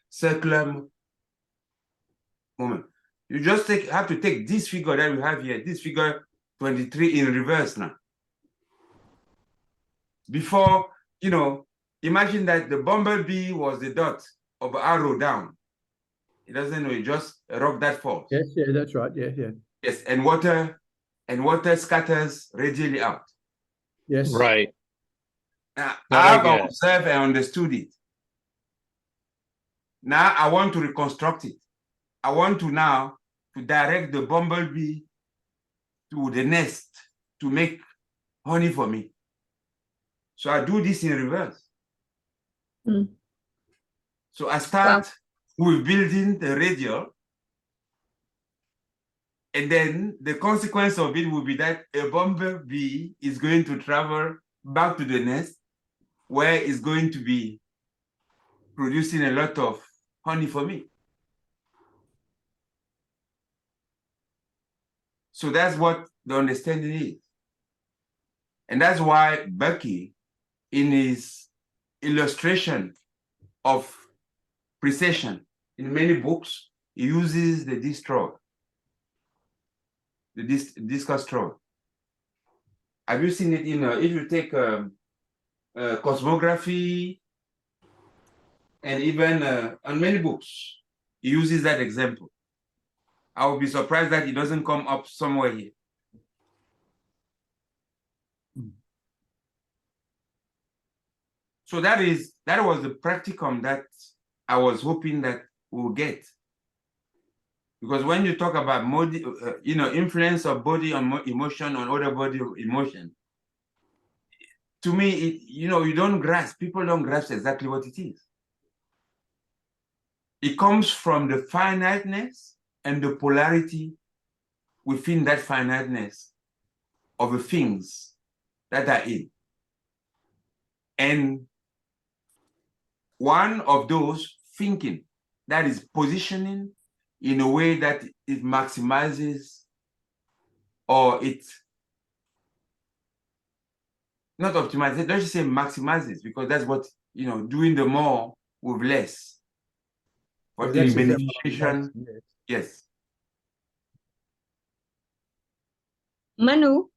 circular moment. You just have to take this figure that we have here, this figure 23 in reverse now. Before, imagine that the bumblebee was the dot of arrow down. It doesn't know, it just rock that falls. Yes, yeah, that's right. Yeah, yeah. Yes, and water scatters radially out. Yes. Right. Now, That I I've get. observed and understood it. Now I want to reconstruct it. I want to now to direct the bumblebee to the nest to make honey for me. So I do this in reverse. Mm. So I start with building the radial, and then the consequence of it will be that a bumblebee is going to travel back to the nest where it's going to be producing a lot of honey for me. So that's what the understanding is. And that's why Bucky, in his illustration of precession in many books, he uses the disc discus straw. Have you seen it in, if you take cosmography and even on many books, he uses that example. I would be surprised that it doesn't come up somewhere here. So that was the practicum that I was hoping that we'll get. Because when you talk about influence of body on emotion on other body emotion, to me, you don't grasp. People don't grasp exactly what it is. It comes from the finiteness and the polarity within that finiteness of the things that are in. And one of those thinking, that is positioning in a way that it maximizes or it not optimizes, let's just say maximizes, because that's what, doing the more with less. Yeah, But that's in exactly what beneficiation, it is. yes. Manu,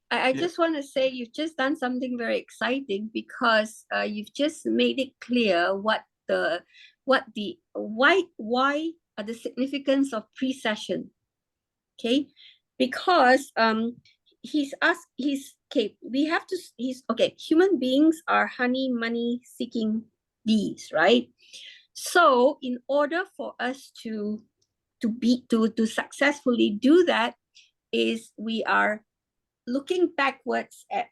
I Yeah. just want to say you've just done something very exciting because you've just made it clear why are the significance of precession. Okay, because human beings are honey money seeking bees, right? So in order for us to successfully do that, is we are looking backwards at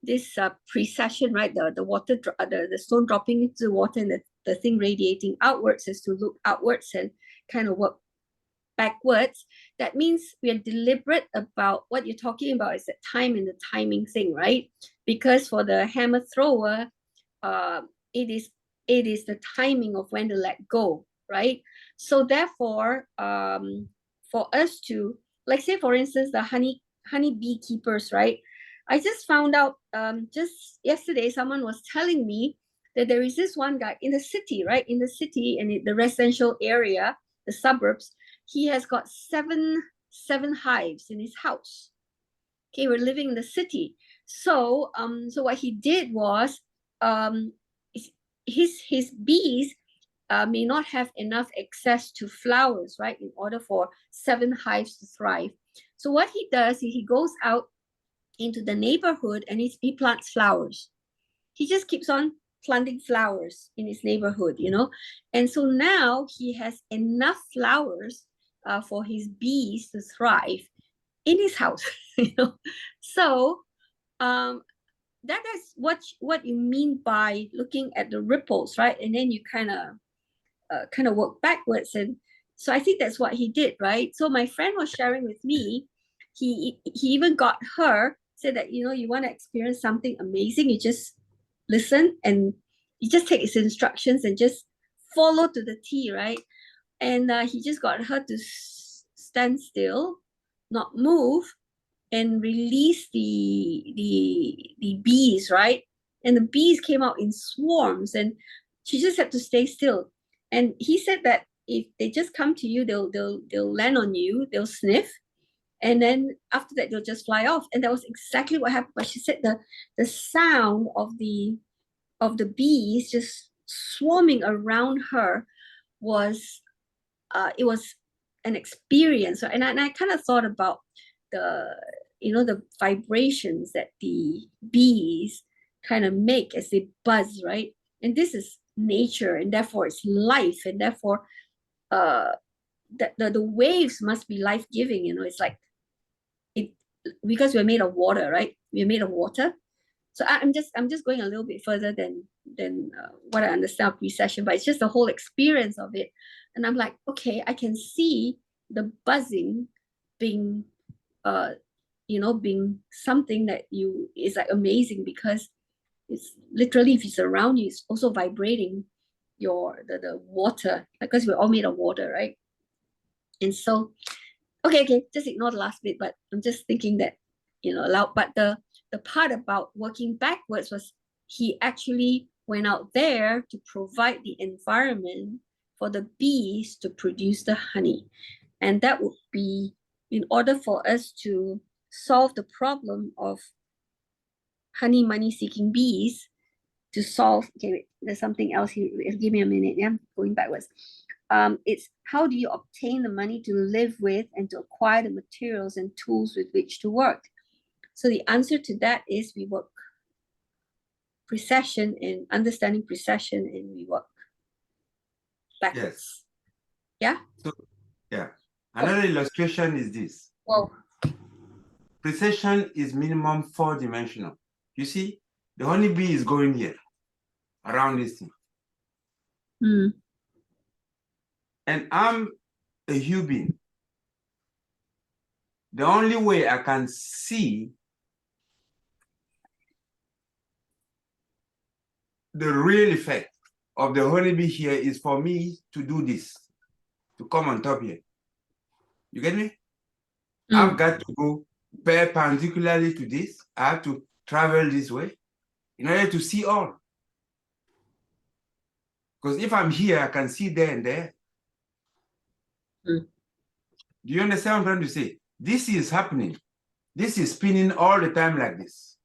this precession, right? The water, the stone dropping into the water and the thing radiating outwards is to look outwards and kind of work backwards. That means we are deliberate about what you're talking about is the time and the timing thing, right? Because for the hammer thrower, it is the timing of when to let go, right? So therefore, for us to, like, say for instance, the honey beekeepers, right? I just found out just yesterday, someone was telling me that there is this one guy in the city, right? In the city and in the residential area, the suburbs, he has got seven hives in his house. Okay, we're living in the city. So what he did was his bees may not have enough access to flowers, right, in order for 7 hives to thrive. So what he does is he goes out into the neighborhood and he plants flowers. He just keeps on planting flowers in his neighborhood, and so now he has enough flowers for his bees to thrive in his house. So that is what you mean by looking at the ripples, right? And then you kind of work backwards. And so I think that's what he did, right? So my friend was sharing with me, he even got her, said that, you want to experience something amazing, you just listen and you just take his instructions and just follow to the T, right? And he just got her to stand still, not move, and release the bees, right? And the bees came out in swarms, and she just had to stay still. And he said that if they just come to you, they'll land on you, they'll sniff, and then after that they'll just fly off. And that was exactly what happened. But she said the sound of the bees just swarming around her was it was an experience. And I kind of thought about the vibrations that the bees kind of make as they buzz, right? And this is nature, and therefore it's life, and therefore the waves must be life-giving. It's like it, because we're made of water, right? We're made of water. So I'm just going a little bit further than what I understand of precession, but it's just the whole experience of it. And I'm like, okay, I can see the buzzing being being something that is like amazing, because it's literally, if it's around you, it's also vibrating the water, because we're all made of water, right? And so okay, just ignore the last bit, but I'm just thinking that but the part about working backwards was he actually went out there to provide the environment for the bees to produce the honey. And that would be, in order for us to solve the problem of honey money seeking bees, to solve, okay, wait, there's something else here. Give me a minute. Yeah, going backwards. It's how do you obtain the money to live with and to acquire the materials and tools with which to work? So the answer to that is we work precession and understanding precession, and we work backwards. Yes. Yeah. So yeah, another illustration is this. Well, Precession is minimum 4-dimensional. You see, the honeybee is going here around this thing. And I'm a human. The only way I can see the real effect of the honeybee here is for me to do this, to come on top here. You get me? I've got to go perpendicularly to this. I have to travel this way in order to see all. Because if I'm here, I can see there and there. Mm. Do you understand what I'm trying to say? This is happening. This is spinning all the time like this.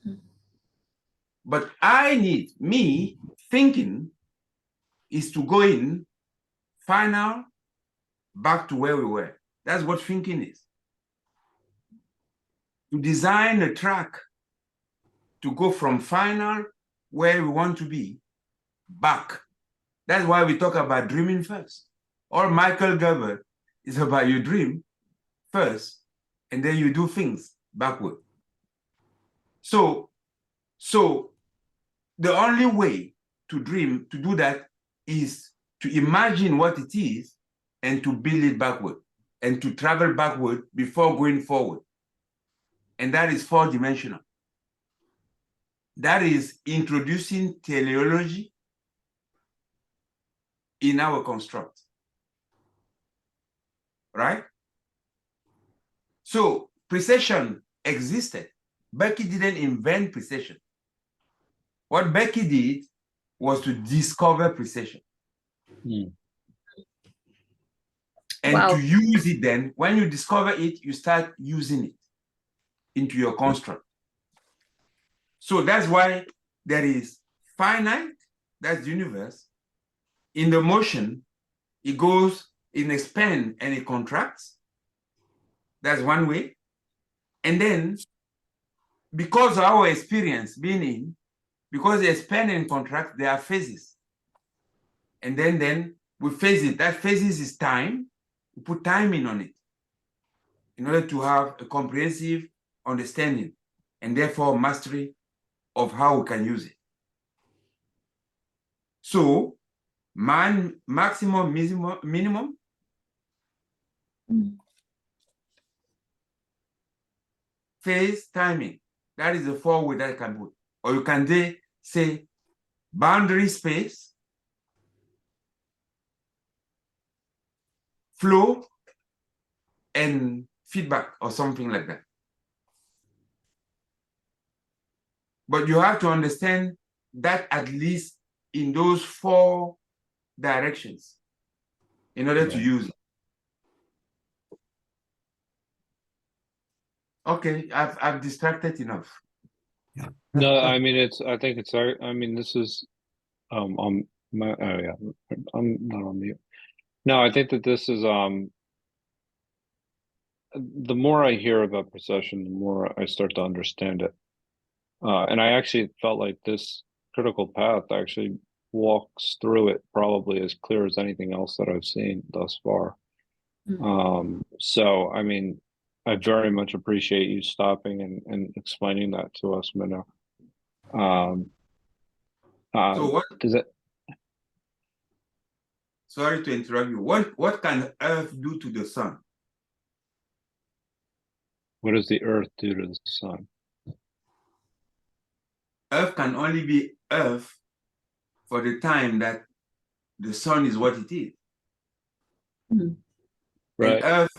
Mm. But me thinking is to go in final back to where we were. That's what thinking is. To design a track to go from final where we want to be back. That's why we talk about dreaming first. Or Michael Gerber is about you dream first and then you do things backward. So the only way to dream, to do that, is to imagine what it is and to build it backward and to travel backward before going forward. And that is four-dimensional. That is introducing teleology in our construct, right? So precession existed. Becky didn't invent precession. What Becky did was to discover precession. Mm. And to use it then, when you discover it, you start using it into your construct. So that's why there is finite, that's the universe. In the motion, it goes, it expands and it contracts. That's one way. And then, because of our experience being in, because they expand and contract, there are phases. And then we phase it. That phases is time. We put timing on it in order to have a comprehensive understanding and therefore mastery of how we can use it. So, maximum, minimum. Phase, timing. That is the four way that I can put. Or you can say boundary, space, flow, and feedback or something like that. But you have to understand that at least in those four directions in order to use it. Okay, I've distracted enough. No, I mean I think it's I mean this is on my oh yeah, I'm not on mute. No, I think that this is the more I hear about precession, the more I start to understand it. And I actually felt like this critical path actually walks through it probably as clear as anything else that I've seen thus far. So I mean, I very much appreciate you stopping and explaining that to us, Minna. So what does it? Sorry to interrupt you. What can Earth do to the sun? What does the Earth do to the sun? Earth can only be Earth for the time that the sun is what it is. Right. And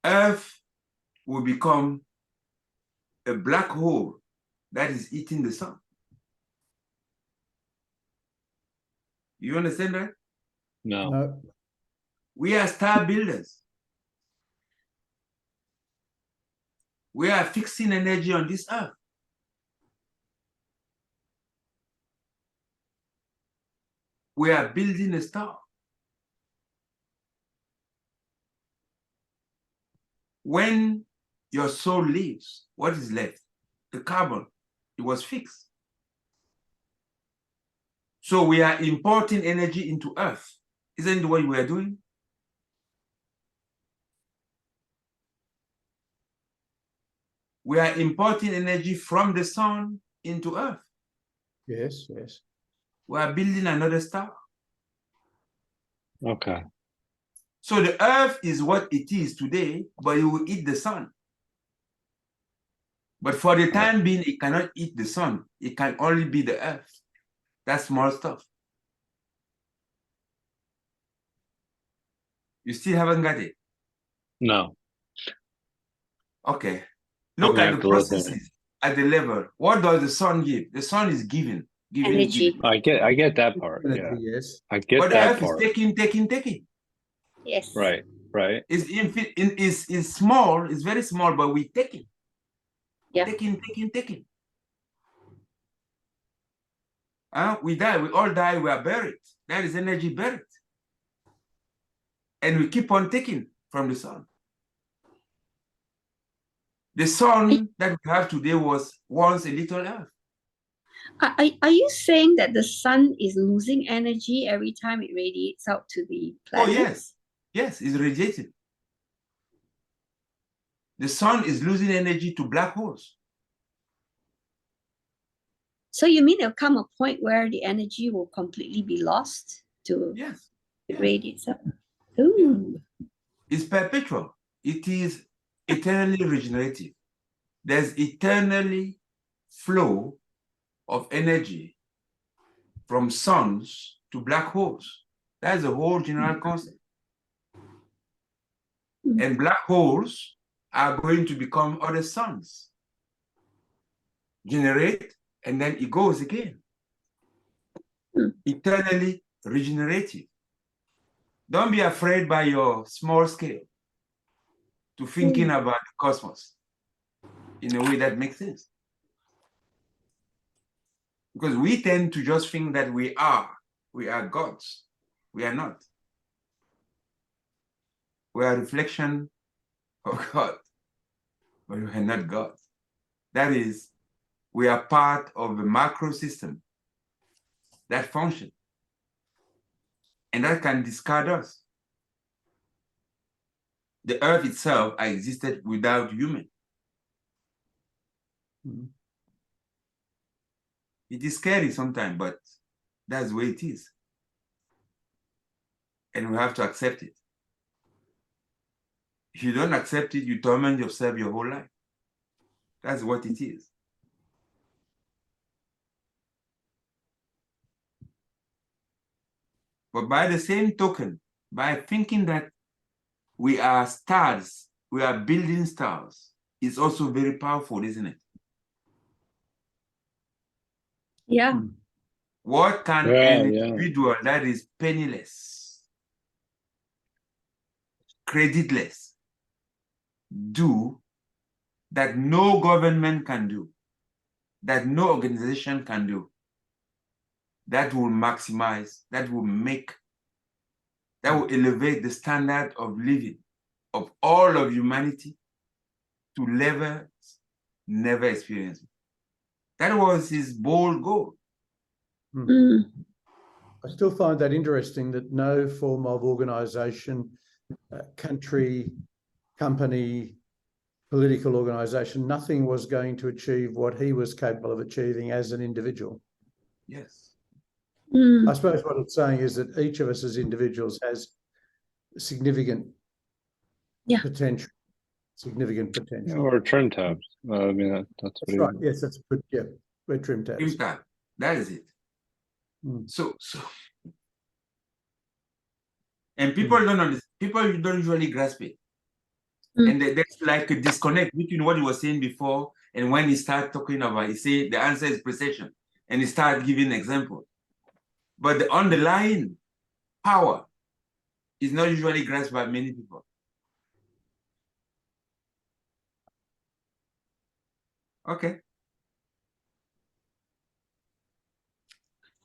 Earth will become a black hole that is eating the sun. You understand that? No. We are star builders. We are fixing energy on this Earth. We are building a star. When your soul leaves, what is left? The carbon. It was fixed. So we are importing energy into Earth. Isn't it what we are doing? We are importing energy from the sun into Earth. Yes, yes. We are building another star. Okay. So the Earth is what it is today, but it will eat the sun. But for the time being, it cannot eat the sun. It can only be the Earth. That's small stuff. You still haven't got it? No. Okay. I'm Look gonna at have the to listen. processes at the level. What does the sun give? The sun is giving. Energy. I get that part. Yeah, Energy, yes. I get But the that earth is part. taking. Yes. Right. It's small, it's very small, but we taking. Yeah. Taking. We die, we all die, we are buried. That is energy buried. And we keep on taking from the sun. The sun that we have today was once a little earth. Are you saying that the sun is losing energy every time it radiates out to the Oh, planets? yes. Yes, it's radiating. The sun is losing energy to black holes. So you mean there'll come a point where the energy will completely be lost to Yes. it radiates out? Ooh. It's perpetual. It is eternally regenerative. There's eternally flow of energy from suns to black holes. That's the whole general concept. And black holes are going to become other suns. Generate, and then it goes again. Eternally regenerative. Don't be afraid by your small scale to thinking about the cosmos in a way that makes sense. Because we tend to just think that we are gods. We are not. We are a reflection of God, but we are not God. That is, we are part of a macro system that function, and that can discard us. The earth itself existed without human. It is scary sometimes, but that's the way it is. And we have to accept it. If you don't accept it, you torment yourself your whole life. That's what it is. But by the same token, by thinking that we are stars, we are building stars, it's also very powerful, isn't it? Yeah. What can an individual that is penniless, creditless, do that no government can do, that no organization can do, that will maximize, that will elevate the standard of living of all of humanity to levels never experienced? That was his bold goal. I still find that interesting that no form of organization, country, company, political organization, nothing was going to achieve what he was capable of achieving as an individual. Yes. I suppose what it's saying is that each of us as individuals has significant potential. Significant potential. Yeah, we're trim tabs. I mean, that's what right. Yes, that's good. Yeah, we're trim tabs. Trim tab. That is it. So, and people don't understand. People don't usually grasp it, and there's like a disconnect between what he was saying before and when he started talking about. He say the answer is precision, and he started giving examples, but the underlying power is not usually grasped by many people. Okay.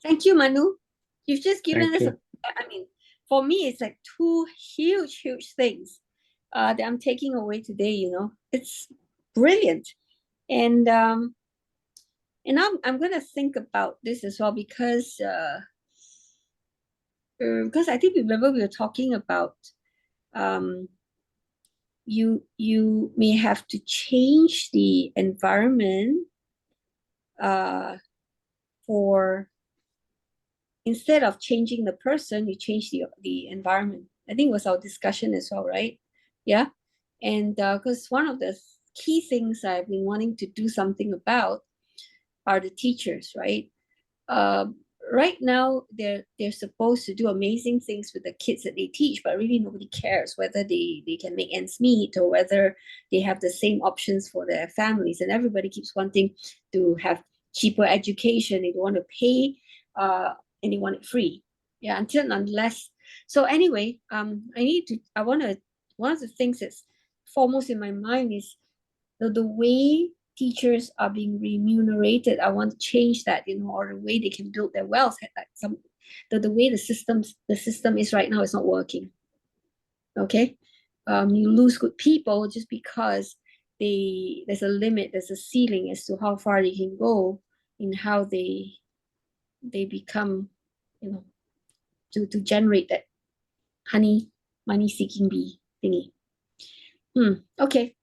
Thank you, Manu. You've just given us I mean, for me, it's like two huge things that I'm taking away today, you know. It's brilliant. And I'm gonna think about this as well because I think remember we were talking about you may have to change the environment for instead of changing the person, you change the environment. I think it was our discussion as well, right? Yeah. And because one of the key things I've been wanting to do something about are the teachers, right? right now they're supposed to do amazing things with the kids that they teach, but really nobody cares whether they can make ends meet or whether they have the same options for their families. And everybody keeps wanting to have cheaper education. They don't want to pay, and they want it free. Yeah, until and unless. So anyway, one of the things that's foremost in my mind is the way teachers are being remunerated. I want to change that, or the way they can build their wealth. Like the way the system is right now is not working. Okay, you lose good people just because there's a limit, there's a ceiling as to how far they can go in how they become, to generate that money seeking bee thingy. Okay.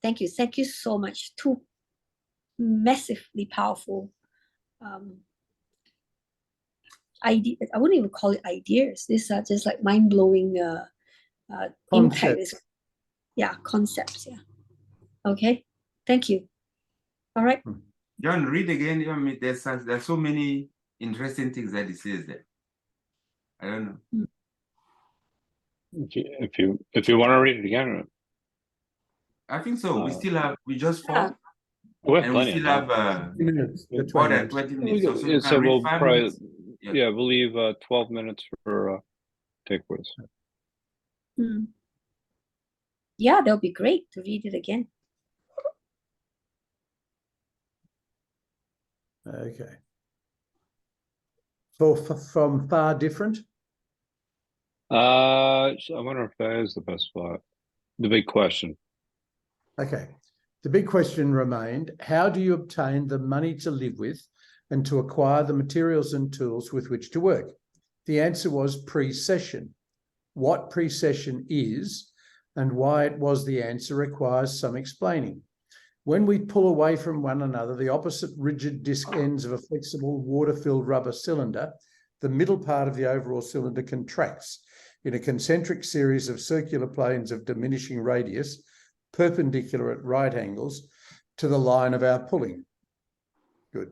Thank you so much. Two massively powerful ideas. I wouldn't even call it ideas. These are just like mind-blowing impact. Yeah, concepts. Yeah. Okay. Thank you. All right. John, read again. There's so many interesting things that he says there. I don't know. If you want to read it again, I think so. We just fought. We have and plenty we still of have minutes, more than 20 minutes. So we'll read 5 probably minutes. we'll leave 12 minutes for takeaways. Yeah, that would be great to read it again. Okay. From far different. So I wonder if that is the best spot. The big question. Okay. The big question remained, how do you obtain the money to live with and to acquire the materials and tools with which to work? The answer was precession. What precession is and why it was the answer requires some explaining. When we pull away from one another the opposite rigid disc ends of a flexible water-filled rubber cylinder, the middle part of the overall cylinder contracts in a concentric series of circular planes of diminishing radius, perpendicular at right angles to the line of our pulling. Good.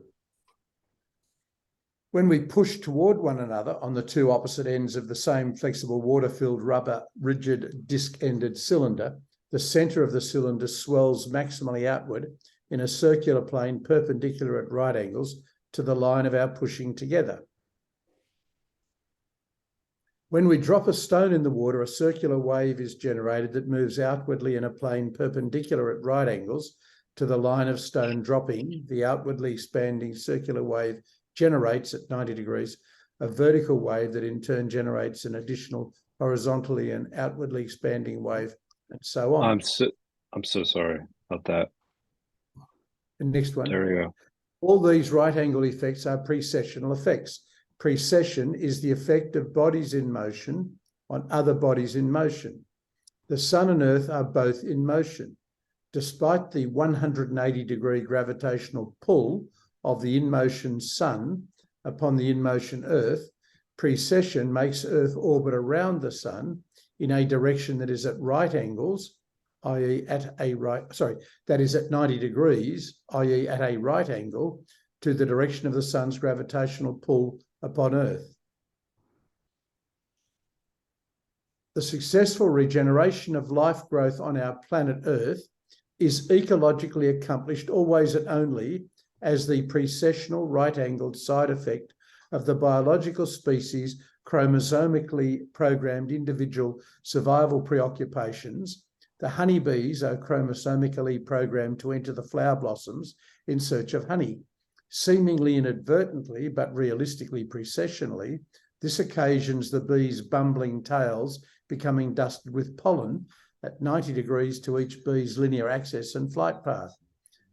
When we push toward one another on the two opposite ends of the same flexible water-filled rubber rigid disc-ended cylinder, the centre of the cylinder swells maximally outward in a circular plane perpendicular at right angles to the line of our pushing together. When we drop a stone in the water, a circular wave is generated that moves outwardly in a plane perpendicular at right angles to the line of stone dropping. The outwardly expanding circular wave generates at 90 degrees a vertical wave that in turn generates an additional horizontally and outwardly expanding wave, and so on. I'm so sorry about that. The next one. There we go. All these right angle effects are precessional effects. Precession is the effect of bodies in motion on other bodies in motion. The sun and earth are both in motion. Despite the 180-degree gravitational pull of the in-motion sun upon the in-motion earth, precession makes earth orbit around the sun in a direction that is at right angles, i.e. that is at 90 degrees, i.e. at a right angle to the direction of the sun's gravitational pull upon Earth. The successful regeneration of life growth on our planet Earth is ecologically accomplished always and only as the precessional right-angled side effect of the biological species' chromosomically programmed individual survival preoccupations. The honeybees are chromosomically programmed to enter the flower blossoms in search of honey. Seemingly inadvertently, but realistically precessionally, this occasions the bees' bumbling tails becoming dusted with pollen at 90 degrees to each bee's linear axis and flight path,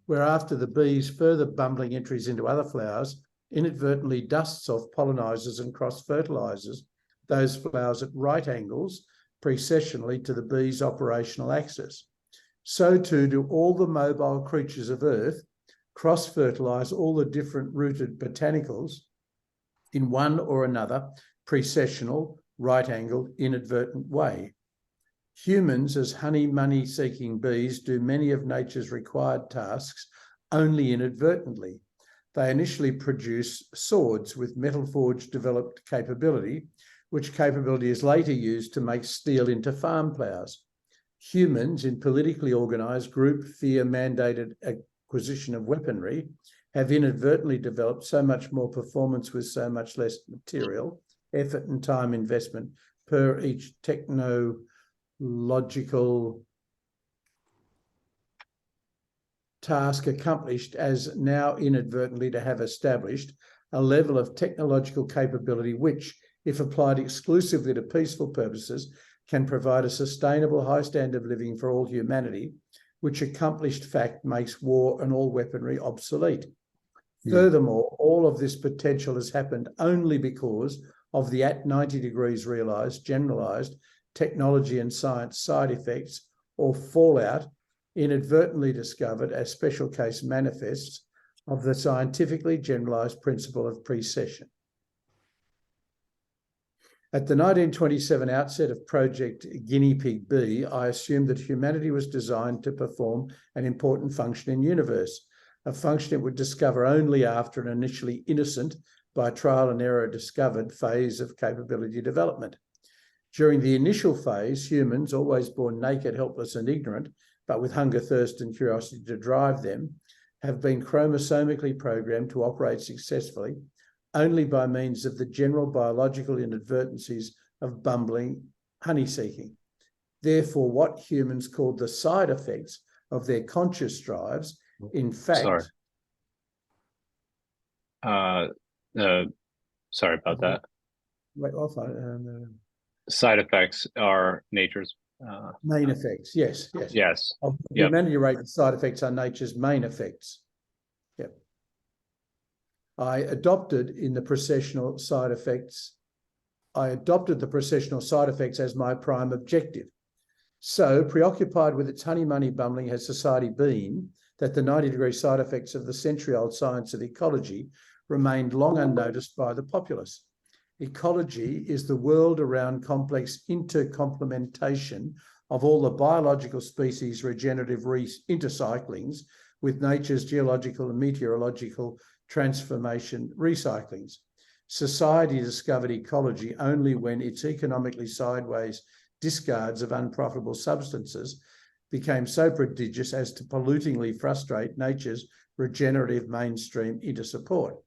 whereafter the bees' further bumbling entries into other flowers inadvertently dusts off pollinizers and cross-fertilizes those flowers at right angles precessionally to the bee's operational axis. So too do all the mobile creatures of Earth cross-fertilize all the different rooted botanicals in one or another precessional, right-angled, inadvertent way. Humans, as honey-money-seeking bees, do many of nature's required tasks only inadvertently. They initially produce swords with metal forge developed capability, which capability is later used to make steel into farm ploughs. Humans in politically organised group fear-mandated acquisition of weaponry have inadvertently developed so much more performance with so much less material, effort and time investment per each technological task accomplished as now inadvertently to have established a level of technological capability which, if applied exclusively to peaceful purposes, can provide a sustainable high standard of living for all humanity, which accomplished fact makes war and all weaponry obsolete. Furthermore, all of this potential has happened only because of the at 90 degrees realised, generalised technology and science side effects or fallout inadvertently discovered as special case manifests of the scientifically generalised principle of precession. At the 1927 outset of Project Guinea Pig B, I assumed that humanity was designed to perform an important function in the universe, a function it would discover only after an initially innocent, by trial and error discovered phase of capability development. During the initial phase, humans, always born naked, helpless and ignorant, but with hunger, thirst and curiosity to drive them, have been chromosomically programmed to operate successfully only by means of the general biological inadvertencies of bumbling honey seeking. Therefore, what humans called the side effects of their conscious drives, in fact... Sorry about that. Wait, I'll find it. Side effects are nature's... main effects, yes. Yes. Of humanity rate, side effects are nature's main effects. Yep. I adopted the processional side effects as my prime objective. So preoccupied with its honey-money bumbling has society been that the 90-degree side effects of the century-old science of ecology remained long unnoticed by the populace. Ecology is the world around complex intercomplementation of all the biological species' regenerative intercyclings with nature's geological and meteorological transformation recyclings. Society discovered ecology only when its economically sideways discards of unprofitable substances became so prodigious as to pollutingly frustrate nature's regenerative mainstream into support.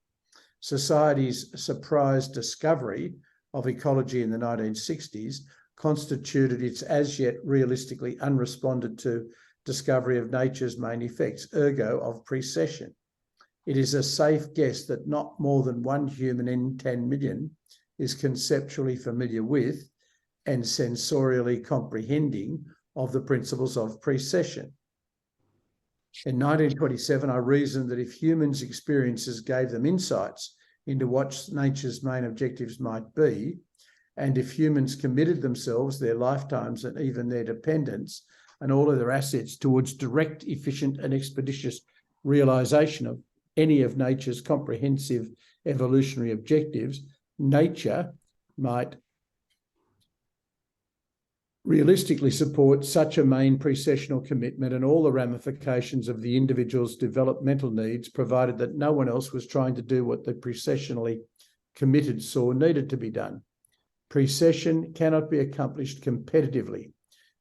Society's surprise discovery of ecology in the 1960s constituted its as yet realistically unresponded to discovery of nature's main effects, ergo of precession. It is a safe guess that not more than one human in 10 million is conceptually familiar with and sensorially comprehending of the principles of precession. In 1927, I reasoned that if humans' experiences gave them insights into what nature's main objectives might be, and if humans committed themselves, their lifetimes and even their dependents and all of their assets towards direct, efficient and expeditious realisation of any of nature's comprehensive evolutionary objectives, nature might realistically support such a main precessional commitment and all the ramifications of the individual's developmental needs, provided that no one else was trying to do what the precessionally committed saw needed to be done. Precession cannot be accomplished competitively.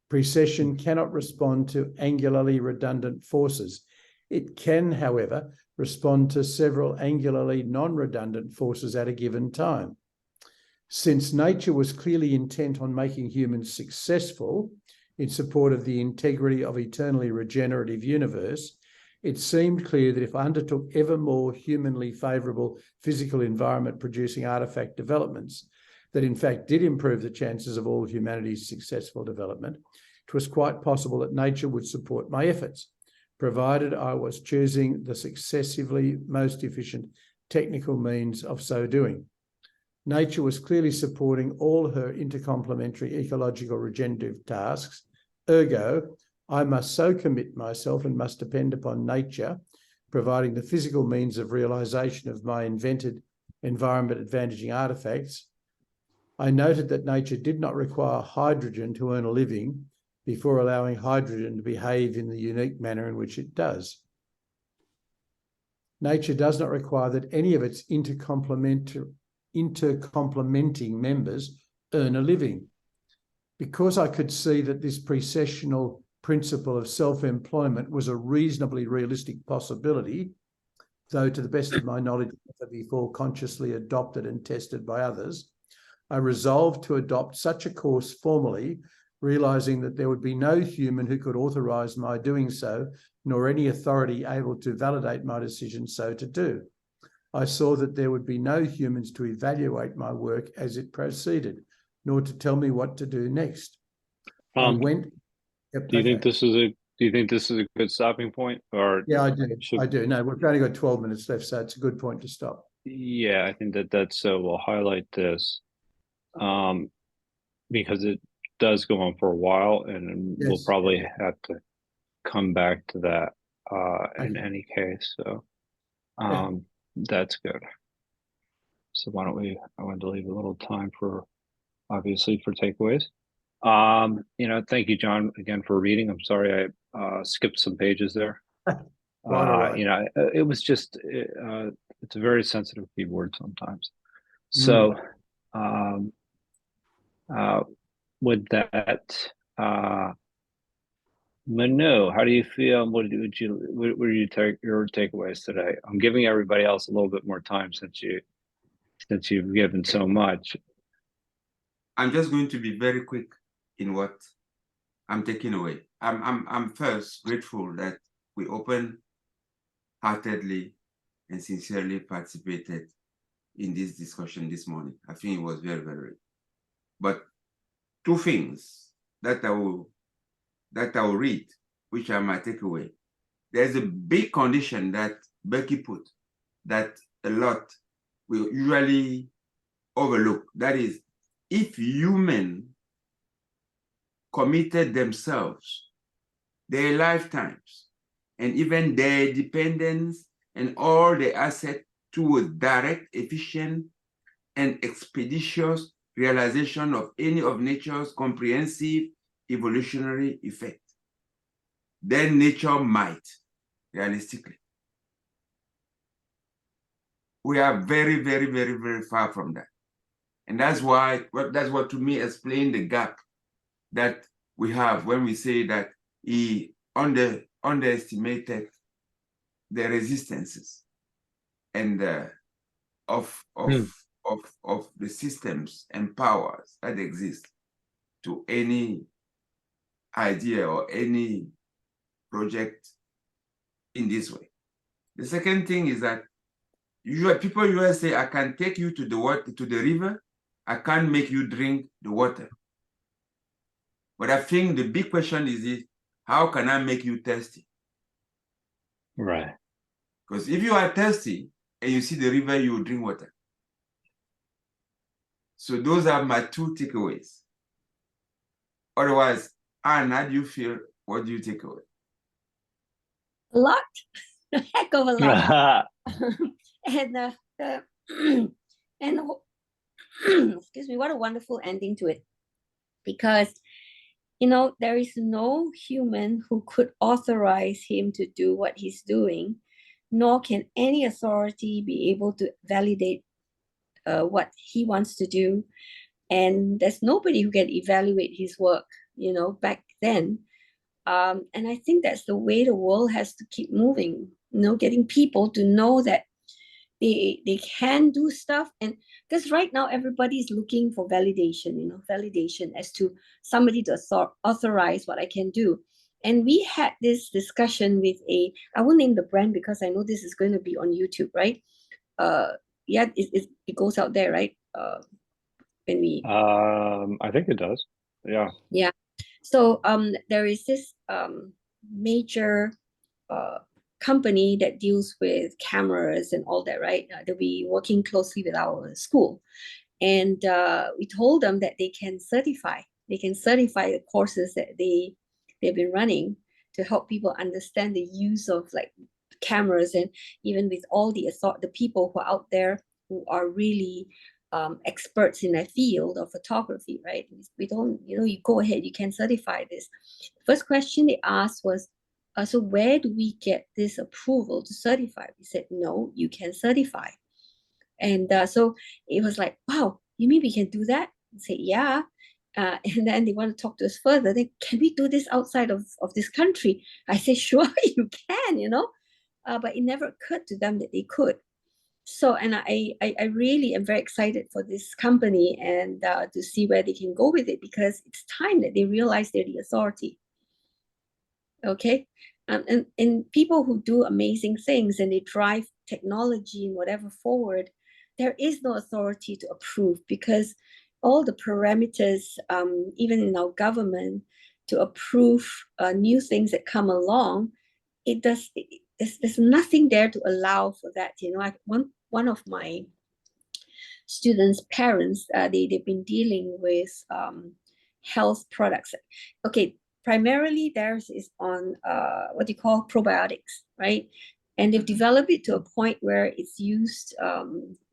Precession cannot respond to angularly redundant forces. It can, however, respond to several angularly non-redundant forces at a given time. Since nature was clearly intent on making humans successful in support of the integrity of eternally regenerative universe, it seemed clear that if I undertook ever more humanly favourable physical environment producing artefact developments that in fact did improve the chances of all humanity's successful development, it was quite possible that nature would support my efforts, provided I was choosing the successively most efficient technical means of so doing. Nature was clearly supporting all her intercomplementary ecological regenerative tasks. Ergo, I must so commit myself and must depend upon nature, providing the physical means of realisation of my invented environment advantaging artefacts. I noted that nature did not require hydrogen to earn a living before allowing hydrogen to behave in the unique manner in which it does. Nature does not require that any of its intercomplementing members earn a living. Because I could see that this precessional principle of self-employment was a reasonably realistic possibility, though to the best of my knowledge, never before consciously adopted and tested by others, I resolved to adopt such a course formally, realizing that there would be no human who could authorize my doing so, nor any authority able to validate my decision so to do. I saw that there would be no humans to evaluate my work as it proceeded, nor to tell me what to do next. I went. Yep, do you think this is a good stopping point, or Yeah, I do. should, I do. No, we've only got 12 minutes left, so it's a good point to stop. yeah, I think that's we'll highlight this because it does go on for a while, and we'll Yes. probably have to come back to that in Okay. any case. So Yeah. that's good. So why don't we? I wanted to leave a little time for, obviously, for takeaways. Thank you, John, again for reading. I'm sorry I skipped some pages there. Quite all right. It was just it's a very sensitive keyboard sometimes. So with that, Manu, how do you feel? What were your takeaways today? I'm giving everybody else a little bit more time since you've given so much. I'm just going to be very quick in what I'm taking away. I'm first grateful that we open-heartedly and sincerely participated in this discussion this morning. I think it was very, very. But two things that I will read, which are my takeaway. There's a big condition that Becky put that a lot we usually overlook. That is, if humans committed themselves, their lifetimes, and even their dependence and all the assets towards direct, efficient, and expeditious realization of any of nature's comprehensive evolutionary effect, then nature might, realistically. We are very, very, very, very far from that. And that's what to me explains the gap that we have when we say that he underestimated the resistances and of the systems and powers that exist to any idea or any project in this way. The second thing is that people usually say, I can take you to the river, I can't make you drink the water. But I think the big question is how can I make you thirsty? Right. Because if you are thirsty and you see the river, you will drink water. So those are my two takeaways. Otherwise, Anne, how do you feel? What do you take away? A lot, a heck of a lot. And excuse me, what a wonderful ending to it. Because, there is no human who could authorize him to do what he's doing, nor can any authority be able to validate what he wants to do. And there's nobody who can evaluate his work, back then. And I think that's the way the world has to keep moving, getting people to know that they can do stuff. And because right now everybody's looking for validation, validation as to somebody to authorize what I can do. And we had this discussion with I won't name the brand because I know this is going to be on YouTube, right? Yeah, it goes out there, right? When we I think it does. Yeah. Yeah. So there is this major company that deals with cameras and all that, right? They'll be working closely with our school. And we told them that they can certify the courses that they've been running to help people understand the use of like cameras, and even with all the people who are out there who are really experts in their field of photography, right? We don't, you go ahead, you can certify this. The first question they asked was, so where do we get this approval to certify? We said, no, you can certify. And so it was like, wow, you mean we can do that? I said, yeah. And then they want to talk to us further. Then, can we do this outside of this country? I said, sure, you can, you know. But it never occurred to them that they could. So, and I really am very excited for this company and to see where they can go with it, because it's time that they realize they're the authority. Okay. And people who do amazing things and they drive technology and whatever forward, there is no authority to approve, because all the parameters, even in our government, to approve new things that come along, there's nothing there to allow for that. You know, one of my students' parents, they've been dealing with health products. Okay, primarily theirs is on what you call probiotics, right? And they've developed it to a point where it's used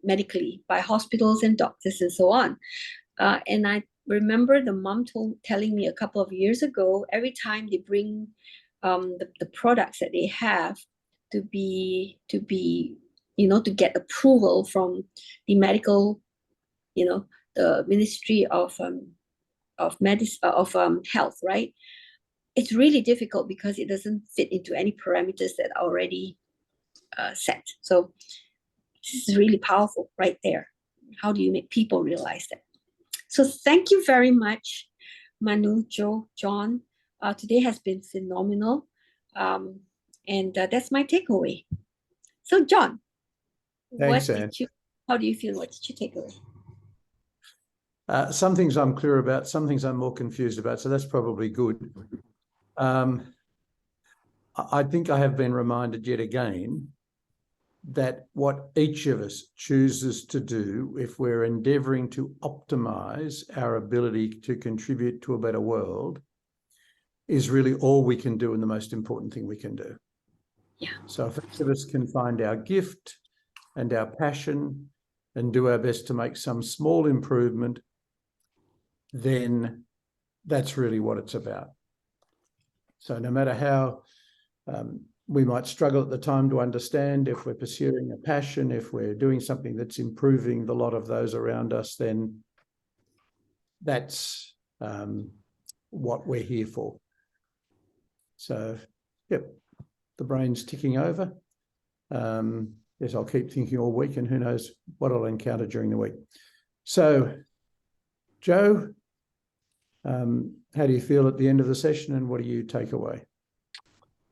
medically by hospitals and doctors and so on. And I remember the mom telling me a couple of years ago, every time they bring the products that they have to be you know, to get approval from the medical, you know, the Ministry of Health, right? It's really difficult because it doesn't fit into any parameters that are already set. So this is really powerful right there. How do you make people realize that? So thank you very much, Manu, Joe, John. Today has been phenomenal. And that's my takeaway. So John, Thanks, Anne. how do you feel? What did you take away? Some things I'm clear about, some things I'm more confused about, so that's probably good. I think I have been reminded yet again that what each of us chooses to do, if we're endeavouring to optimise our ability to contribute to a better world, is really all we can do and the most important thing we can do. Yeah. So if each of us can find our gift and our passion and do our best to make some small improvement, then that's really what it's about. So no matter how we might struggle at the time to understand, if we're pursuing a passion, if we're doing something that's improving the lot of those around us, then that's what we're here for. So, yep, the brain's ticking over. Yes, I'll keep thinking all week, and who knows what I'll encounter during the week. So, Joe, how do you feel at the end of the session, and what do you take away?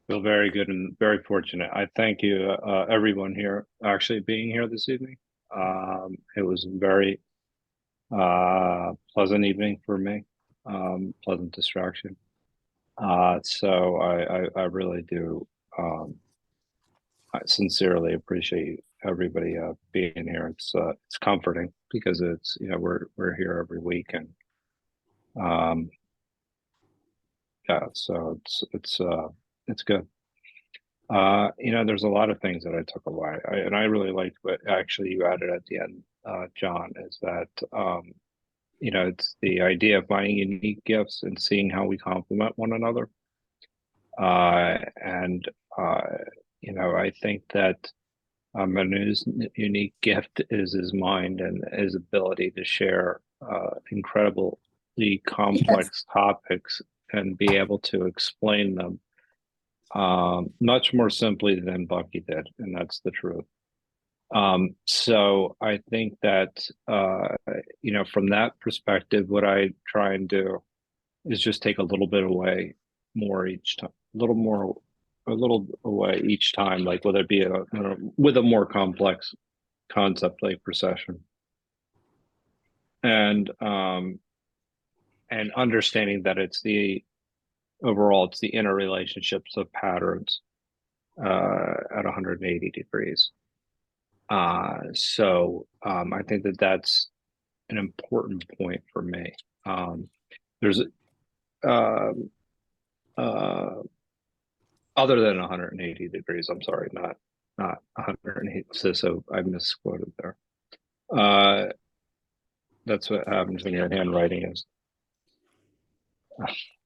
Feel very good and very fortunate. I thank you, everyone here, actually being here this evening. It was a very pleasant evening for me, pleasant distraction. So I really do. I sincerely appreciate everybody being here. It's comforting because it's, you know, we're here every week, and yeah, so it's good. You know, there's a lot of things that I took away, and I really liked what actually you added at the end, John, is that you know, it's the idea of finding unique gifts and seeing how we complement one another. And you know, I think that Manu's unique gift is his mind and his ability to share incredibly complex topics and be able to explain them much more simply than Bucky did, and that's the truth. So I think that you know, from that perspective, what I try and do is just take a little bit away more each time, a little away each time, like whether it be with a more complex concept like procession, and understanding that it's the interrelationships of patterns at 180 degrees. So I think that that's an important point for me. There's other than 180 degrees, I'm sorry, not 180. So I misquoted there. That's what happens when your handwriting is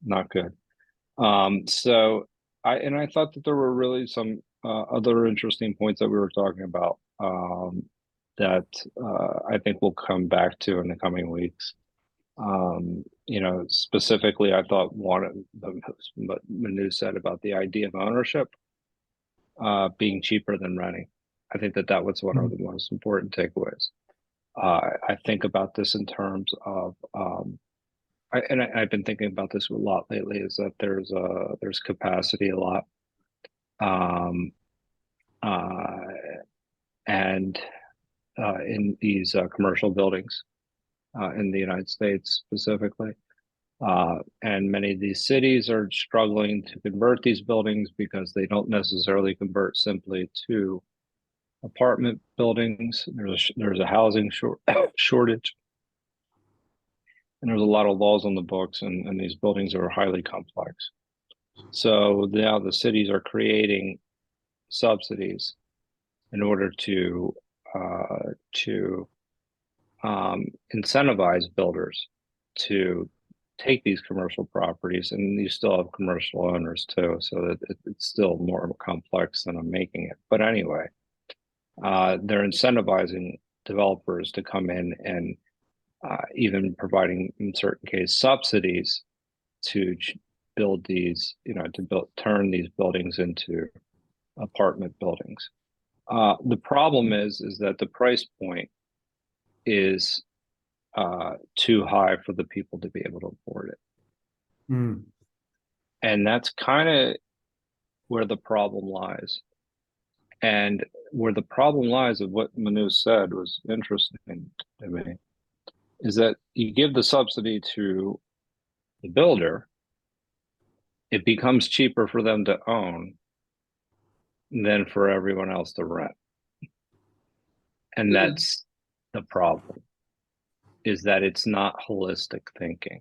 not good. So I thought that there were really some other interesting points that we were talking about that I think we'll come back to in the coming weeks. You know, specifically, I thought one of what Manu said about the idea of ownership being cheaper than renting. I think that was one of the most important takeaways. I think about this in terms of, I've been thinking about this a lot lately, is that there's capacity a lot, and in these commercial buildings in the United States specifically. And many of these cities are struggling to convert these buildings because they don't necessarily convert simply to apartment buildings. There's a housing shortage, and there's a lot of laws on the books, and these buildings are highly complex. So now the cities are creating subsidies in order to incentivize builders to take these commercial properties, and you still have commercial owners too, so that it's still more complex than I'm making it. But anyway, they're incentivizing developers to come in and even providing, in certain cases, subsidies to build these, turn these buildings into apartment buildings. The problem is that the price point is too high for the people to be able to afford it. And that's kind of where the problem lies. And where the problem lies, of what Manu said was interesting to me, is that you give the subsidy to the builder, it becomes cheaper for them to own than for everyone else to rent. And that's the problem, is that it's not holistic thinking.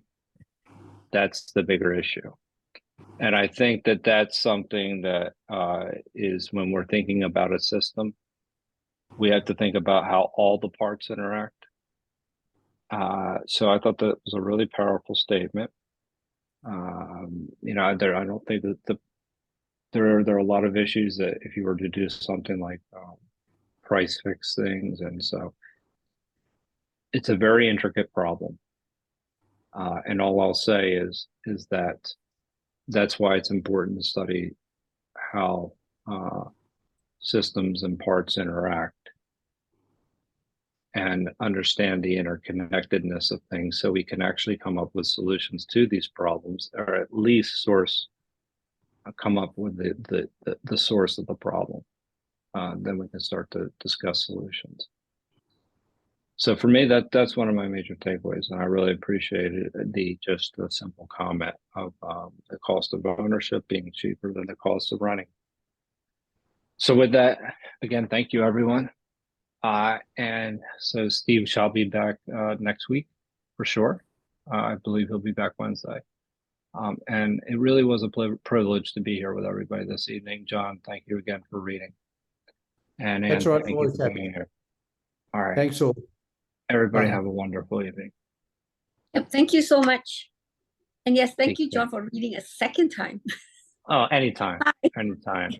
That's the bigger issue. And I think that that's something that is, when we're thinking about a system, we have to think about how all the parts interact. So I thought that was a really powerful statement. I don't think that there are a lot of issues that if you were to do something like price fix things, and so it's a very intricate problem. And all I'll say is that that's why it's important to study how systems and parts interact and understand the interconnectedness of things, so we can actually come up with solutions to these problems, or at least come up with the source of the problem. Then we can start to discuss solutions. So for me, that's one of my major takeaways, and I really appreciated just the simple comment of the cost of ownership being cheaper than the cost of running. So with that, again, thank you, everyone. And so Steve shall be back next week for sure. I believe he'll be back Wednesday. And it really was a privilege to be here with everybody this evening. John, thank you again for reading. And that's right. Thank you for being here. All right. Thanks all. Everybody have a wonderful evening. Yep, thank you so much. And yes, thank Take you, John, care. for reading a second time. Oh, anytime. Anytime.